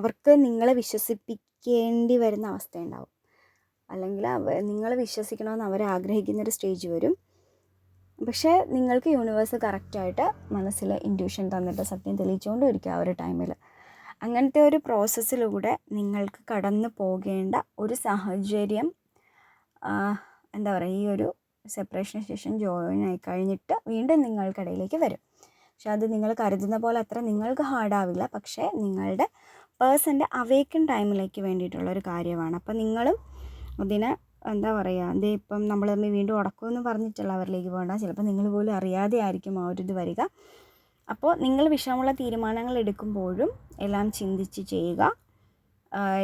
അവർക്ക് നിങ്ങളെ വിശ്വസിപ്പിക്കേണ്ടി വരുന്ന അവസ്ഥയുണ്ടാവും. അല്ലെങ്കിൽ നിങ്ങൾ വിശ്വസിക്കണമെന്ന് അവർ ആഗ്രഹിക്കുന്നൊരു സ്റ്റേജ് വരും. പക്ഷേ നിങ്ങൾക്ക് യൂണിവേഴ്സ് കറക്റ്റായിട്ട് മനസ്സിൽ ഇൻറ്റ്യൂഷൻ തന്നിട്ട് സത്യം തെളിയിച്ചുകൊണ്ടിരിക്കുക ആ ഒരു ടൈമിൽ. അങ്ങനത്തെ ഒരു പ്രോസസ്സിലൂടെ നിങ്ങൾക്ക് കടന്നു പോകേണ്ട ഒരു സാഹചര്യം എന്താ പറയുക, ഈ ഒരു സെപ്പറേഷൻ ശേഷം ജോയിൻ ആയി കഴിഞ്ഞിട്ട് വീണ്ടും നിങ്ങൾക്കിടയിലേക്ക് വരും. പക്ഷെ അത് നിങ്ങൾ കരുതുന്ന പോലെ അത്ര നിങ്ങൾക്ക് ഹാർഡാവില്ല. പക്ഷേ നിങ്ങളുടെ പേഴ്സൻ്റെ അവേക്കൻ ടൈമിലേക്ക് വേണ്ടിയിട്ടുള്ളൊരു കാര്യമാണ്. അപ്പം നിങ്ങളും അതിനെ എന്താ പറയുക, ഇപ്പം നമ്മൾ തമ്മിൽ വീണ്ടും ഉടക്കുമെന്ന് പറഞ്ഞിട്ടുള്ള അവരിലേക്ക് പോകണ്ട. ചിലപ്പോൾ നിങ്ങൾ പോലും അറിയാതെ ആയിരിക്കും ആ ഒരു ഇത് വരിക. അപ്പോൾ നിങ്ങൾ വിഷമമുള്ള തീരുമാനങ്ങൾ എടുക്കുമ്പോഴും എല്ലാം ചിന്തിച്ച് ചെയ്യുക.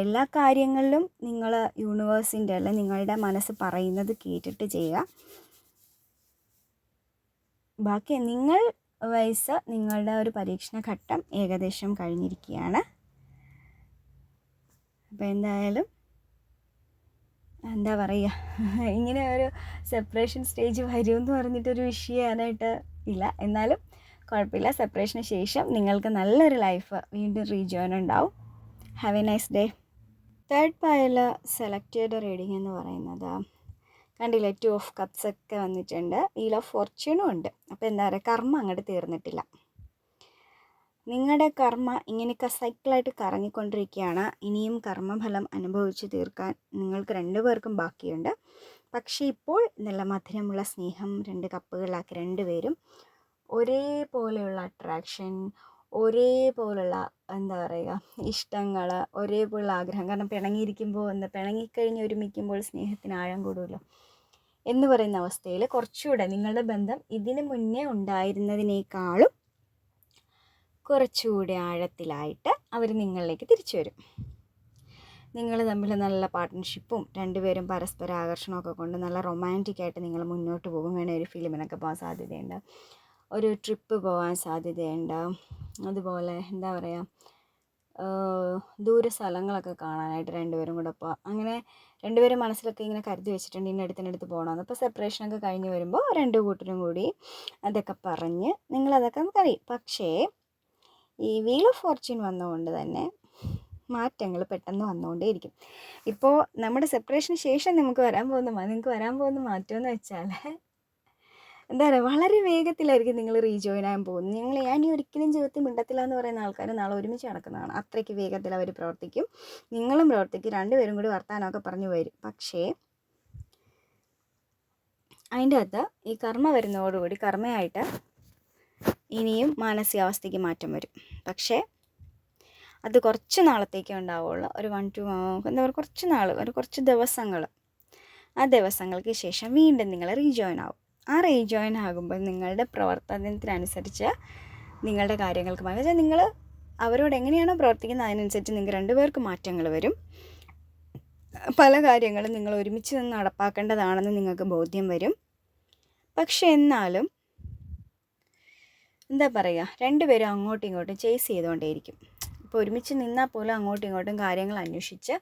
എല്ലാ കാര്യങ്ങളിലും നിങ്ങൾ യൂണിവേഴ്സിൻ്റെ അല്ലെങ്കിൽ നിങ്ങളുടെ മനസ്സ് പറയുന്നത് കേട്ടിട്ട് ചെയ്യുക. ബാക്കി നിങ്ങൾ നിങ്ങളുടെ ഒരു പരീക്ഷണ ഘട്ടം ഏകദേശം കഴിഞ്ഞിരിക്കുകയാണ്. അപ്പോൾ എന്തായാലും എന്താ പറയുക, ഇങ്ങനെ ഒരു സെപ്പറേഷൻ സ്റ്റേജ് വരുമെന്ന് പറഞ്ഞിട്ടൊരു വിഷയമാനായിട്ട് ഇല്ല. എന്നാലും കുഴപ്പമില്ല. സെപ്പറേഷന് ശേഷം നിങ്ങൾക്ക് നല്ലൊരു ലൈഫ് വീണ്ടും റീജോയിൻ ഉണ്ടാവും. Have A nice day. Third pile select ചെയ്ത റീഡിംഗ് എന്ന് പറയുന്നത് കണ്ടില്ലേ, 2 ഓഫ് കപ്സ് ഒക്കെ വന്നിട്ടുണ്ട്. വീൽ ഓഫ് ഫോർച്യൂണും ഉണ്ട്. അപ്പോൾ എന്താ പറയുക, കർമ്മ അങ്ങോട്ട് തീർന്നിട്ടില്ല. നിങ്ങളുടെ കർമ്മ ഇങ്ങനെയൊക്കെ സൈക്കിളായിട്ട് കറങ്ങിക്കൊണ്ടിരിക്കുകയാണ്. ഇനിയും കർമ്മഫലം അനുഭവിച്ച് തീർക്കാൻ നിങ്ങൾക്ക് 2 പേർക്കും ബാക്കിയുണ്ട്. പക്ഷേ ഇപ്പോൾ നല്ല മധുരമുള്ള സ്നേഹം 2 കപ്പുകളാക്കി 2 പേരും ഒരേപോലെയുള്ള അട്രാക്ഷൻ, ഒരേപോലുള്ള എന്താ പറയുക ഇഷ്ടങ്ങൾ, ഒരേപോലുള്ള ആഗ്രഹം. കാരണം പിണങ്ങിയിരിക്കുമ്പോൾ പിണങ്ങിക്കഴിഞ്ഞ് ഒരുമിക്കുമ്പോൾ സ്നേഹത്തിന് ആഴം കൂടുമല്ലോ എന്ന് പറയുന്ന അവസ്ഥയിൽ കുറച്ചുകൂടെ നിങ്ങളുടെ ബന്ധം ഇതിന് മുന്നേ ഉണ്ടായിരുന്നതിനേക്കാളും കുറച്ചുകൂടി ആഴത്തിലായിട്ട് അവർ നിങ്ങളിലേക്ക് തിരിച്ചു വരും. നിങ്ങൾ തമ്മിൽ നല്ല പാർട്ട്ണർഷിപ്പും രണ്ടുപേരും പരസ്പര ആകർഷണമൊക്കെ കൊണ്ട് നല്ല റൊമാൻറ്റിക്കായിട്ട് നിങ്ങൾ മുന്നോട്ട് പോകും. വേണേൽ ഒരു ഫിലിമിനൊക്കെ പോകാൻ സാധ്യതയുണ്ട്, ഒരു ട്രിപ്പ് പോകാൻ സാധ്യതയുണ്ട്. അതുപോലെ എന്താ പറയുക, ദൂര സ്ഥലങ്ങളൊക്കെ കാണാനായിട്ട് രണ്ടുപേരും കൂടെ പോകാം. അങ്ങനെ രണ്ടുപേരും മനസ്സിലൊക്കെ ഇങ്ങനെ കരുതി വെച്ചിട്ടുണ്ട് ഇന്നടുത്ത് പോകണമെന്ന്. അപ്പോൾ സെപ്പറേഷനൊക്കെ കഴിഞ്ഞ് വരുമ്പോൾ രണ്ട് കൂട്ടരും കൂടി അതൊക്കെ പറഞ്ഞ് നിങ്ങളതൊക്കെ കഴിയും. പക്ഷേ ഈ വീൽ ഓഫ് ഫോർച്യൂൺ വന്നതുകൊണ്ട് തന്നെ മാറ്റങ്ങൾ പെട്ടെന്ന് വന്നുകൊണ്ടേയിരിക്കും. ഇപ്പോൾ നമ്മുടെ സെപ്പറേഷന് ശേഷം നിങ്ങൾക്ക് വരാൻ പോകുന്ന മാറ്റം എന്ന് വെച്ചാൽ എന്താ പറയുക, വളരെ വേഗത്തിലായിരിക്കും നിങ്ങൾ റീജോയിൻ ആകാൻ പോകുന്നത്. ഞാൻ ഈ ഒരിക്കലും ജീവിതത്തിൽ മിണ്ടത്തില്ല എന്ന് പറയുന്ന ആൾക്കാർ നാളെ ഒരുമിച്ച് നടക്കുന്നതാണ്. അത്രയ്ക്ക് വേഗത്തിൽ അവർ പ്രവർത്തിക്കും, നിങ്ങളും പ്രവർത്തിക്കും, രണ്ടുപേരും കൂടി വർത്താനമൊക്കെ പറഞ്ഞു വരും. പക്ഷേ അതിൻ്റെ അകത്ത് ഈ കർമ്മ വരുന്നതോടുകൂടി കർമ്മയായിട്ട് ഇനിയും മാനസികാവസ്ഥയ്ക്ക് മാറ്റം വരും. പക്ഷേ അത് കുറച്ച് നാളത്തേക്കേ ഉണ്ടാവുള്ളൂ. ഒരു 1 to എന്താ പറയുക, കുറച്ച് നാൾ, കുറച്ച് ദിവസങ്ങൾ. ആ ദിവസങ്ങൾക്ക് ശേഷം വീണ്ടും നിങ്ങൾ റീജോയിൻ ആവും. ആ റീജോയിൻ ആകുമ്പോൾ നിങ്ങളുടെ പ്രവർത്തനത്തിനനുസരിച്ച് നിങ്ങളുടെ കാര്യങ്ങൾക്ക് മാറ്റം, നിങ്ങൾ അവരോട് എങ്ങനെയാണോ പ്രവർത്തിക്കുന്നത് അതിനനുസരിച്ച് നിങ്ങൾക്ക് രണ്ടുപേർക്ക് മാറ്റങ്ങൾ വരും. പല കാര്യങ്ങളും നിങ്ങൾ ഒരുമിച്ച് നിന്ന് നടപ്പാക്കേണ്ടതാണെന്ന് നിങ്ങൾക്ക് ബോധ്യം വരും. പക്ഷെ എന്നാലും എന്താ പറയുക, രണ്ടുപേരും അങ്ങോട്ടും ഇങ്ങോട്ടും ചേസ് ചെയ്തുകൊണ്ടേയിരിക്കും. ഇപ്പോൾ ഒരുമിച്ച് നിന്നാൽ പോലും അങ്ങോട്ടും ഇങ്ങോട്ടും കാര്യങ്ങൾ അന്വേഷിച്ച്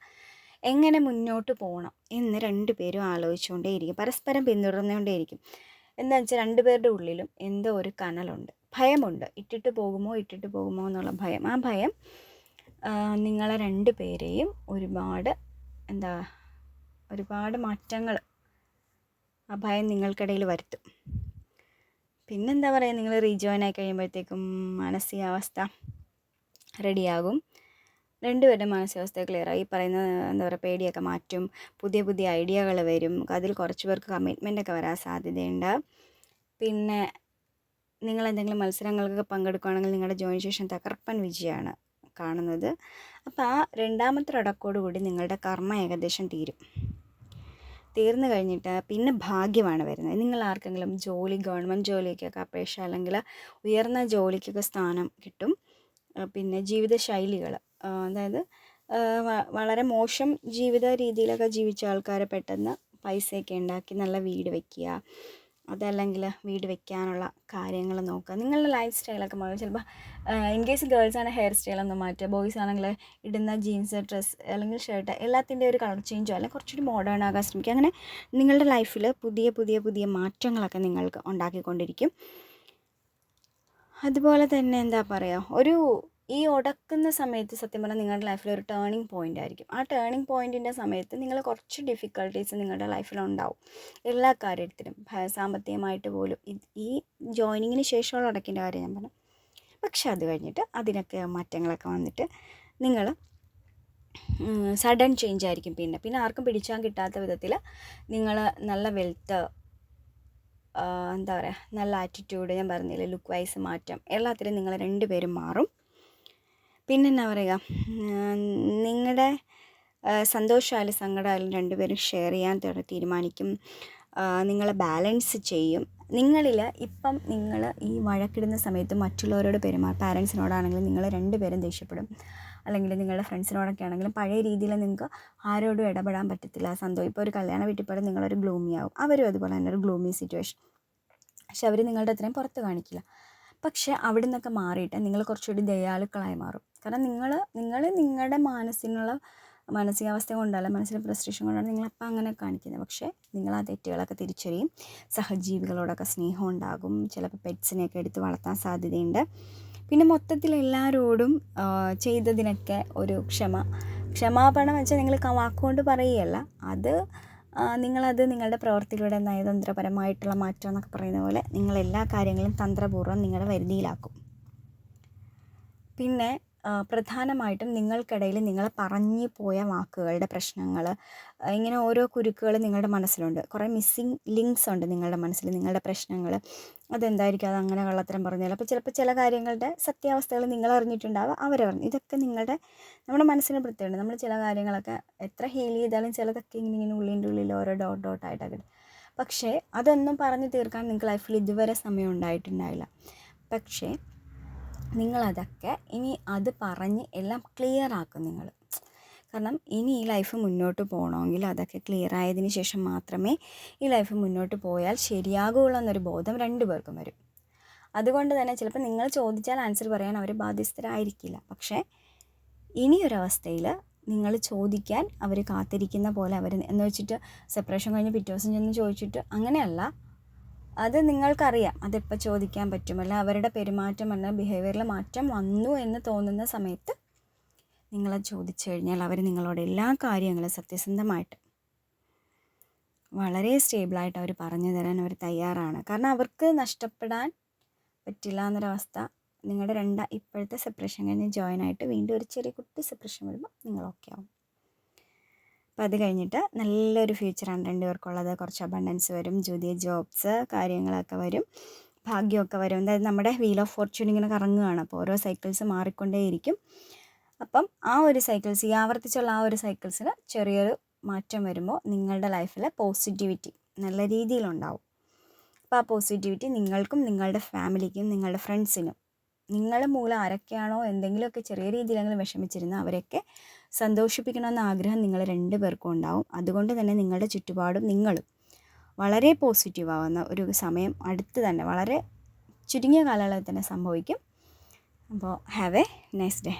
എങ്ങനെ മുന്നോട്ട് പോകണം എന്ന് രണ്ടുപേരും ആലോചിച്ചുകൊണ്ടേയിരിക്കും, പരസ്പരം പിന്തുടർന്നുകൊണ്ടേയിരിക്കും. എന്താണെന്ന് വെച്ചാൽ രണ്ടുപേരുടെ ഉള്ളിലും എന്തോ ഒരു കനലുണ്ട്, ഭയമുണ്ട്. ഇട്ടിട്ട് പോകുമോ എന്നുള്ള ഭയം. ആ ഭയം നിങ്ങളെ രണ്ടുപേരെയും ഒരുപാട് മാറ്റങ്ങൾ ആ ഭയം നിങ്ങൾക്കിടയിൽ വരുത്തും. പിന്നെന്താ പറയുക, നിങ്ങൾ റീജോയിൻ ആയി കഴിയുമ്പോഴത്തേക്കും മാനസികാവസ്ഥ റെഡിയാകും. രണ്ടുപേരുടെ മാനസികാവസ്ഥ ക്ലിയറായി. ഈ പറയുന്ന എന്താ പറയുക, പേടിയൊക്കെ മാറ്റും, പുതിയ ഐഡിയകൾ വരും. അതിൽ കുറച്ച് പേർക്ക് കമ്മിറ്റ്മെൻറ്റൊക്കെ വരാൻ സാധ്യതയുണ്ട്. പിന്നെ നിങ്ങൾ എന്തെങ്കിലും മത്സരങ്ങൾക്കൊക്കെ പങ്കെടുക്കുകയാണെങ്കിൽ നിങ്ങളുടെ ജോയിന് ശേഷം തകർപ്പൻ വിജയമാണ് കാണുന്നത്. അപ്പോൾ ആ രണ്ടാമത്തെ അടക്കോടുകൂടി നിങ്ങളുടെ കർമ്മ ഏകദേശം തീർന്നു കഴിഞ്ഞിട്ട് പിന്നെ ഭാഗ്യമാണ് വരുന്നത്. നിങ്ങൾ ആർക്കെങ്കിലും ഗവൺമെൻറ് ജോലിക്കൊക്കെ അപേക്ഷ, അല്ലെങ്കിൽ ഉയർന്ന ജോലിക്കൊക്കെ സ്ഥാനം കിട്ടും. പിന്നെ ജീവിതശൈലികൾ, അതായത് വളരെ മോശം ജീവിത രീതിയിലൊക്കെ ജീവിച്ച ആൾക്കാരെ പെട്ടെന്ന് പൈസയൊക്കെ ഉണ്ടാക്കി നല്ല വീട് വയ്ക്കുക, അതല്ലെങ്കിൽ വീട് വയ്ക്കാനുള്ള കാര്യങ്ങൾ നോക്കുക. നിങ്ങളുടെ ലൈഫ് സ്റ്റൈലൊക്കെ മാറും. ചിലപ്പോൾ ഇൻ കേസ് ഗേൾസ് ആണ് ഹെയർ സ്റ്റൈലൊന്നും മാറ്റുക, ബോയ്സ് ആണെങ്കിൽ ഇടുന്ന ജീൻസ്, ഡ്രസ്സ് അല്ലെങ്കിൽ ഷർട്ട് എല്ലാത്തിൻ്റെ ഒരു കളർ ചേഞ്ചോ അല്ലെങ്കിൽ കുറച്ചുകൂടി മോഡേൺ ആകാൻ ശ്രമിക്കുക. അങ്ങനെ നിങ്ങളുടെ ലൈഫിൽ പുതിയ മാറ്റങ്ങളൊക്കെ നിങ്ങൾക്ക് ഉണ്ടാക്കിക്കൊണ്ടിരിക്കും. അതുപോലെ തന്നെ എന്താ പറയുക, ഈ ഉടക്കുന്ന സമയത്ത് സത്യം പറഞ്ഞാൽ നിങ്ങളുടെ ലൈഫിൽ ഒരു ടേണിംഗ് പോയിൻ്റ് ആയിരിക്കും. ആ ടേണിംഗ് പോയിൻറ്റിൻ്റെ സമയത്ത് നിങ്ങൾ കുറച്ച് ഡിഫിക്കൽട്ടീസ് നിങ്ങളുടെ ലൈഫിലുണ്ടാവും, എല്ലാ കാര്യത്തിലും, സാമ്പത്തികമായിട്ട് പോലും. ഈ ജോയിനിങ്ങിന് ശേഷമുള്ള അടക്കേണ്ട കാര്യം ഞാൻ പറഞ്ഞു. പക്ഷെ അത് കഴിഞ്ഞിട്ട് അതിനൊക്കെ മാറ്റങ്ങളൊക്കെ വന്നിട്ട് നിങ്ങൾ സഡൻ ചേഞ്ച് ആയിരിക്കും. പിന്നെ ആർക്കും പിടിച്ചാൽ കിട്ടാത്ത വിധത്തിൽ നിങ്ങൾ നല്ല വെൽത്ത്, എന്താ പറയുക, നല്ല ആറ്റിറ്റ്യൂഡ്, ഞാൻ പറഞ്ഞില്ലേ, ലുക്ക് വൈസ് മാറ്റം, എല്ലാത്തിലും നിങ്ങൾ രണ്ടുപേരും മാറും. പിന്നെ എന്നാ പറയുക, നിങ്ങളുടെ സന്തോഷമായാലും സങ്കടമായാലും രണ്ടുപേരും ഷെയർ ചെയ്യാൻ തീരുമാനിക്കും. നിങ്ങൾ ബാലൻസ് ചെയ്യും. ഇപ്പം നിങ്ങൾ ഈ വഴക്കിടുന്ന സമയത്ത് മറ്റുള്ളവരോട് പാരൻസിനോടാണെങ്കിലും നിങ്ങൾ രണ്ടുപേരും ദേഷ്യപ്പെടും, അല്ലെങ്കിൽ നിങ്ങളുടെ ഫ്രണ്ട്സിനോടൊക്കെ ആണെങ്കിലും പഴയ രീതിയിൽ നിങ്ങൾക്ക് ആരോടും ഇടപെടാൻ പറ്റത്തില്ല. ഇപ്പോൾ ഒരു കല്യാണ വീട്ടിൽ പോലും നിങ്ങളൊരു ഗ്ലൂമി ആവും, അവരും അതുപോലെ തന്നെ ഒരു ഗ്ലൂമി സിറ്റുവേഷൻ. പക്ഷെ അവർ നിങ്ങളുടെ അത്രയും പുറത്ത് കാണിക്കില്ല. പക്ഷേ അവിടെ നിന്നൊക്കെ മാറിയിട്ട് നിങ്ങൾ കുറച്ചുകൂടി ദയാലുക്കളായി മാറും. കാരണം നിങ്ങൾ നിങ്ങളുടെ മാനസികാവസ്ഥ കൊണ്ടല്ല, മനസ്സിലെ ഫ്രസ്ട്രേഷൻ കൊണ്ടാണ് നിങ്ങളപ്പം അങ്ങനെ കാണിക്കുന്നത്. പക്ഷേ നിങ്ങൾ ആ തെറ്റുകളൊക്കെ തിരിച്ചറിയും. സഹജീവികളോടൊക്കെ സ്നേഹം ഉണ്ടാകും. ചിലപ്പോൾ പെറ്റ്സിനെയൊക്കെ എടുത്ത് വളർത്താൻ സാധ്യതയുണ്ട്. പിന്നെ മൊത്തത്തിൽ എല്ലാവരോടും ചെയ്തതിനൊക്കെ ഒരു ക്ഷമാപണം വെച്ചാൽ നിങ്ങൾ വാക്കുകൊണ്ട് പറയുകയല്ല, നിങ്ങളത് നിങ്ങളുടെ പ്രവൃത്തിയിലൂടെ നയതന്ത്രപരമായിട്ടുള്ള മാറ്റം എന്നൊക്കെ പറയുന്ന പോലെ നിങ്ങൾ എല്ലാ കാര്യങ്ങളും തന്ത്രപൂർവ്വം നിങ്ങളുടെ വരുതിയിലാക്കും. പിന്നെ പ്രധാനമായിട്ടും നിങ്ങൾക്കിടയിൽ നിങ്ങൾ പറഞ്ഞു പോയ വാക്കുകളുടെ പ്രശ്നങ്ങൾ, ഇങ്ങനെ ഓരോ കുരുക്കുകൾ നിങ്ങളുടെ മനസ്സിലുണ്ട്. കുറേ മിസ്സിങ് ലിങ്ക്സ് ഉണ്ട് നിങ്ങളുടെ മനസ്സിൽ, നിങ്ങളുടെ പ്രശ്നങ്ങൾ. അതെന്തായിരിക്കും, അത് അങ്ങനെ കള്ളത്തരം പറഞ്ഞാൽ. അപ്പോൾ ചിലപ്പോൾ ചില കാര്യങ്ങളുടെ സത്യാവസ്ഥകൾ നിങ്ങൾ അറിഞ്ഞിട്ടുണ്ടാവുക, അവരറിഞ്ഞു. ഇതൊക്കെ നമ്മുടെ മനസ്സിന് പ്രത്യേകമുണ്ട്. നമ്മൾ ചില കാര്യങ്ങളൊക്കെ എത്ര ഹീൽ ചെയ്താലും ചിലതൊക്കെ ഇങ്ങനെ ഉള്ളിൻ്റെ ഉള്ളിൽ ഓരോ ഡോട്ടായിട്ടൊക്കെ. പക്ഷേ അതൊന്നും പറഞ്ഞു തീർക്കാൻ നിങ്ങൾക്ക് ലൈഫിൽ ഇതുവരെ സമയം ഉണ്ടായിട്ടുണ്ടാവില്ല. പക്ഷേ നിങ്ങളതൊക്കെ ഇനി അത് പറഞ്ഞ് എല്ലാം ക്ലിയർ ആക്കും നിങ്ങൾ. കാരണം ഇനി ഈ ലൈഫ് മുന്നോട്ട് പോകണമെങ്കിൽ അതൊക്കെ ക്ലിയർ ആയതിനു ശേഷം മാത്രമേ ഈ ലൈഫ് മുന്നോട്ട് പോയാൽ ശരിയാകുള്ളൂ എന്നൊരു ബോധം 2 പേർക്കും വരും. അതുകൊണ്ട് തന്നെ ചിലപ്പോൾ നിങ്ങൾ ചോദിച്ചാൽ ആൻസർ പറയാൻ അവർ ബാധ്യസ്ഥരായിരിക്കില്ല. പക്ഷേ ഇനിയൊരവസ്ഥയിൽ നിങ്ങൾ ചോദിക്കാൻ അവർ കാത്തിരിക്കുന്ന പോലെ എന്ന് വെച്ചിട്ട് സെപ്പറേഷൻ കഴിഞ്ഞ് പിറ്റേ ദിവസം ചെന്ന് ചോദിച്ചിട്ട് അങ്ങനെയല്ല. അത് നിങ്ങൾക്കറിയാം അതെപ്പോൾ ചോദിക്കാൻ പറ്റുമല്ല. അവരുടെ പെരുമാറ്റം അല്ലെങ്കിൽ ബിഹേവിയറിൽ മാറ്റം വന്നു എന്ന് തോന്നുന്ന സമയത്ത് നിങ്ങളത് ചോദിച്ചു കഴിഞ്ഞാൽ അവർ നിങ്ങളോട് എല്ലാ കാര്യങ്ങളും സത്യസന്ധമായിട്ട് വളരെ സ്റ്റേബിളായിട്ട് അവർ പറഞ്ഞു തരാൻ അവർ തയ്യാറാണ്. കാരണം അവർക്ക് നഷ്ടപ്പെടാൻ പറ്റില്ല എന്നൊരവസ്ഥ. നിങ്ങളുടെ ഇപ്പോഴത്തെ സെപ്പറേഷൻ കഴിഞ്ഞ് ജോയിൻ ആയിട്ട് വീണ്ടും ഒരു ചെറിയ കുട്ടി സെപ്പറേഷൻ വരുമ്പോൾ നിങ്ങൾ ഓക്കെ ആവും. അപ്പോൾ അത് കഴിഞ്ഞിട്ട് നല്ലൊരു ഫ്യൂച്ചറാണ് 2 പേർക്കുള്ളത്. കുറച്ച് അബണ്ടൻസ് വരും, പുതിയ ജോബ്സ് കാര്യങ്ങളൊക്കെ വരും, ഭാഗ്യമൊക്കെ വരും. അതായത് നമ്മുടെ വീൽ ഓഫ് ഫോർച്യൂൺ ഇങ്ങനെ കറങ്ങുകയാണ്. അപ്പോൾ ഓരോ സൈക്കിൾസ് മാറിക്കൊണ്ടേയിരിക്കും. അപ്പം ആ ഒരു സൈക്കിൾസ്, ഈ ആവർത്തിച്ചുള്ള ആ ഒരു സൈക്കിൾസിന് ചെറിയൊരു മാറ്റം വരുമ്പോൾ നിങ്ങളുടെ ലൈഫിൽ പോസിറ്റിവിറ്റി നല്ല രീതിയിലുണ്ടാവും. അപ്പോൾ ആ പോസിറ്റിവിറ്റി നിങ്ങൾക്കും നിങ്ങളുടെ ഫാമിലിക്കും നിങ്ങളുടെ ഫ്രണ്ട്സിനും, നിങ്ങൾ മൂലം ആരൊക്കെയാണോ എന്തെങ്കിലുമൊക്കെ ചെറിയ രീതിയിലെങ്കിലും വിഷമിച്ചിരുന്ന അവരെയൊക്കെ സന്തോഷിപ്പിക്കണമെന്ന ആഗ്രഹം നിങ്ങൾ 2 പേർക്കും ഉണ്ടാവും. അതുകൊണ്ട് തന്നെ നിങ്ങളുടെ ചുറ്റുപാടും നിങ്ങളും വളരെ പോസിറ്റീവാകുന്ന ഒരു സമയം അടുത്ത് തന്നെ വളരെ ചുരുങ്ങിയ കാലയളവിൽ തന്നെ സംഭവിക്കും. അപ്പോൾ ഹാവ് എ നൈസ് ഡേ.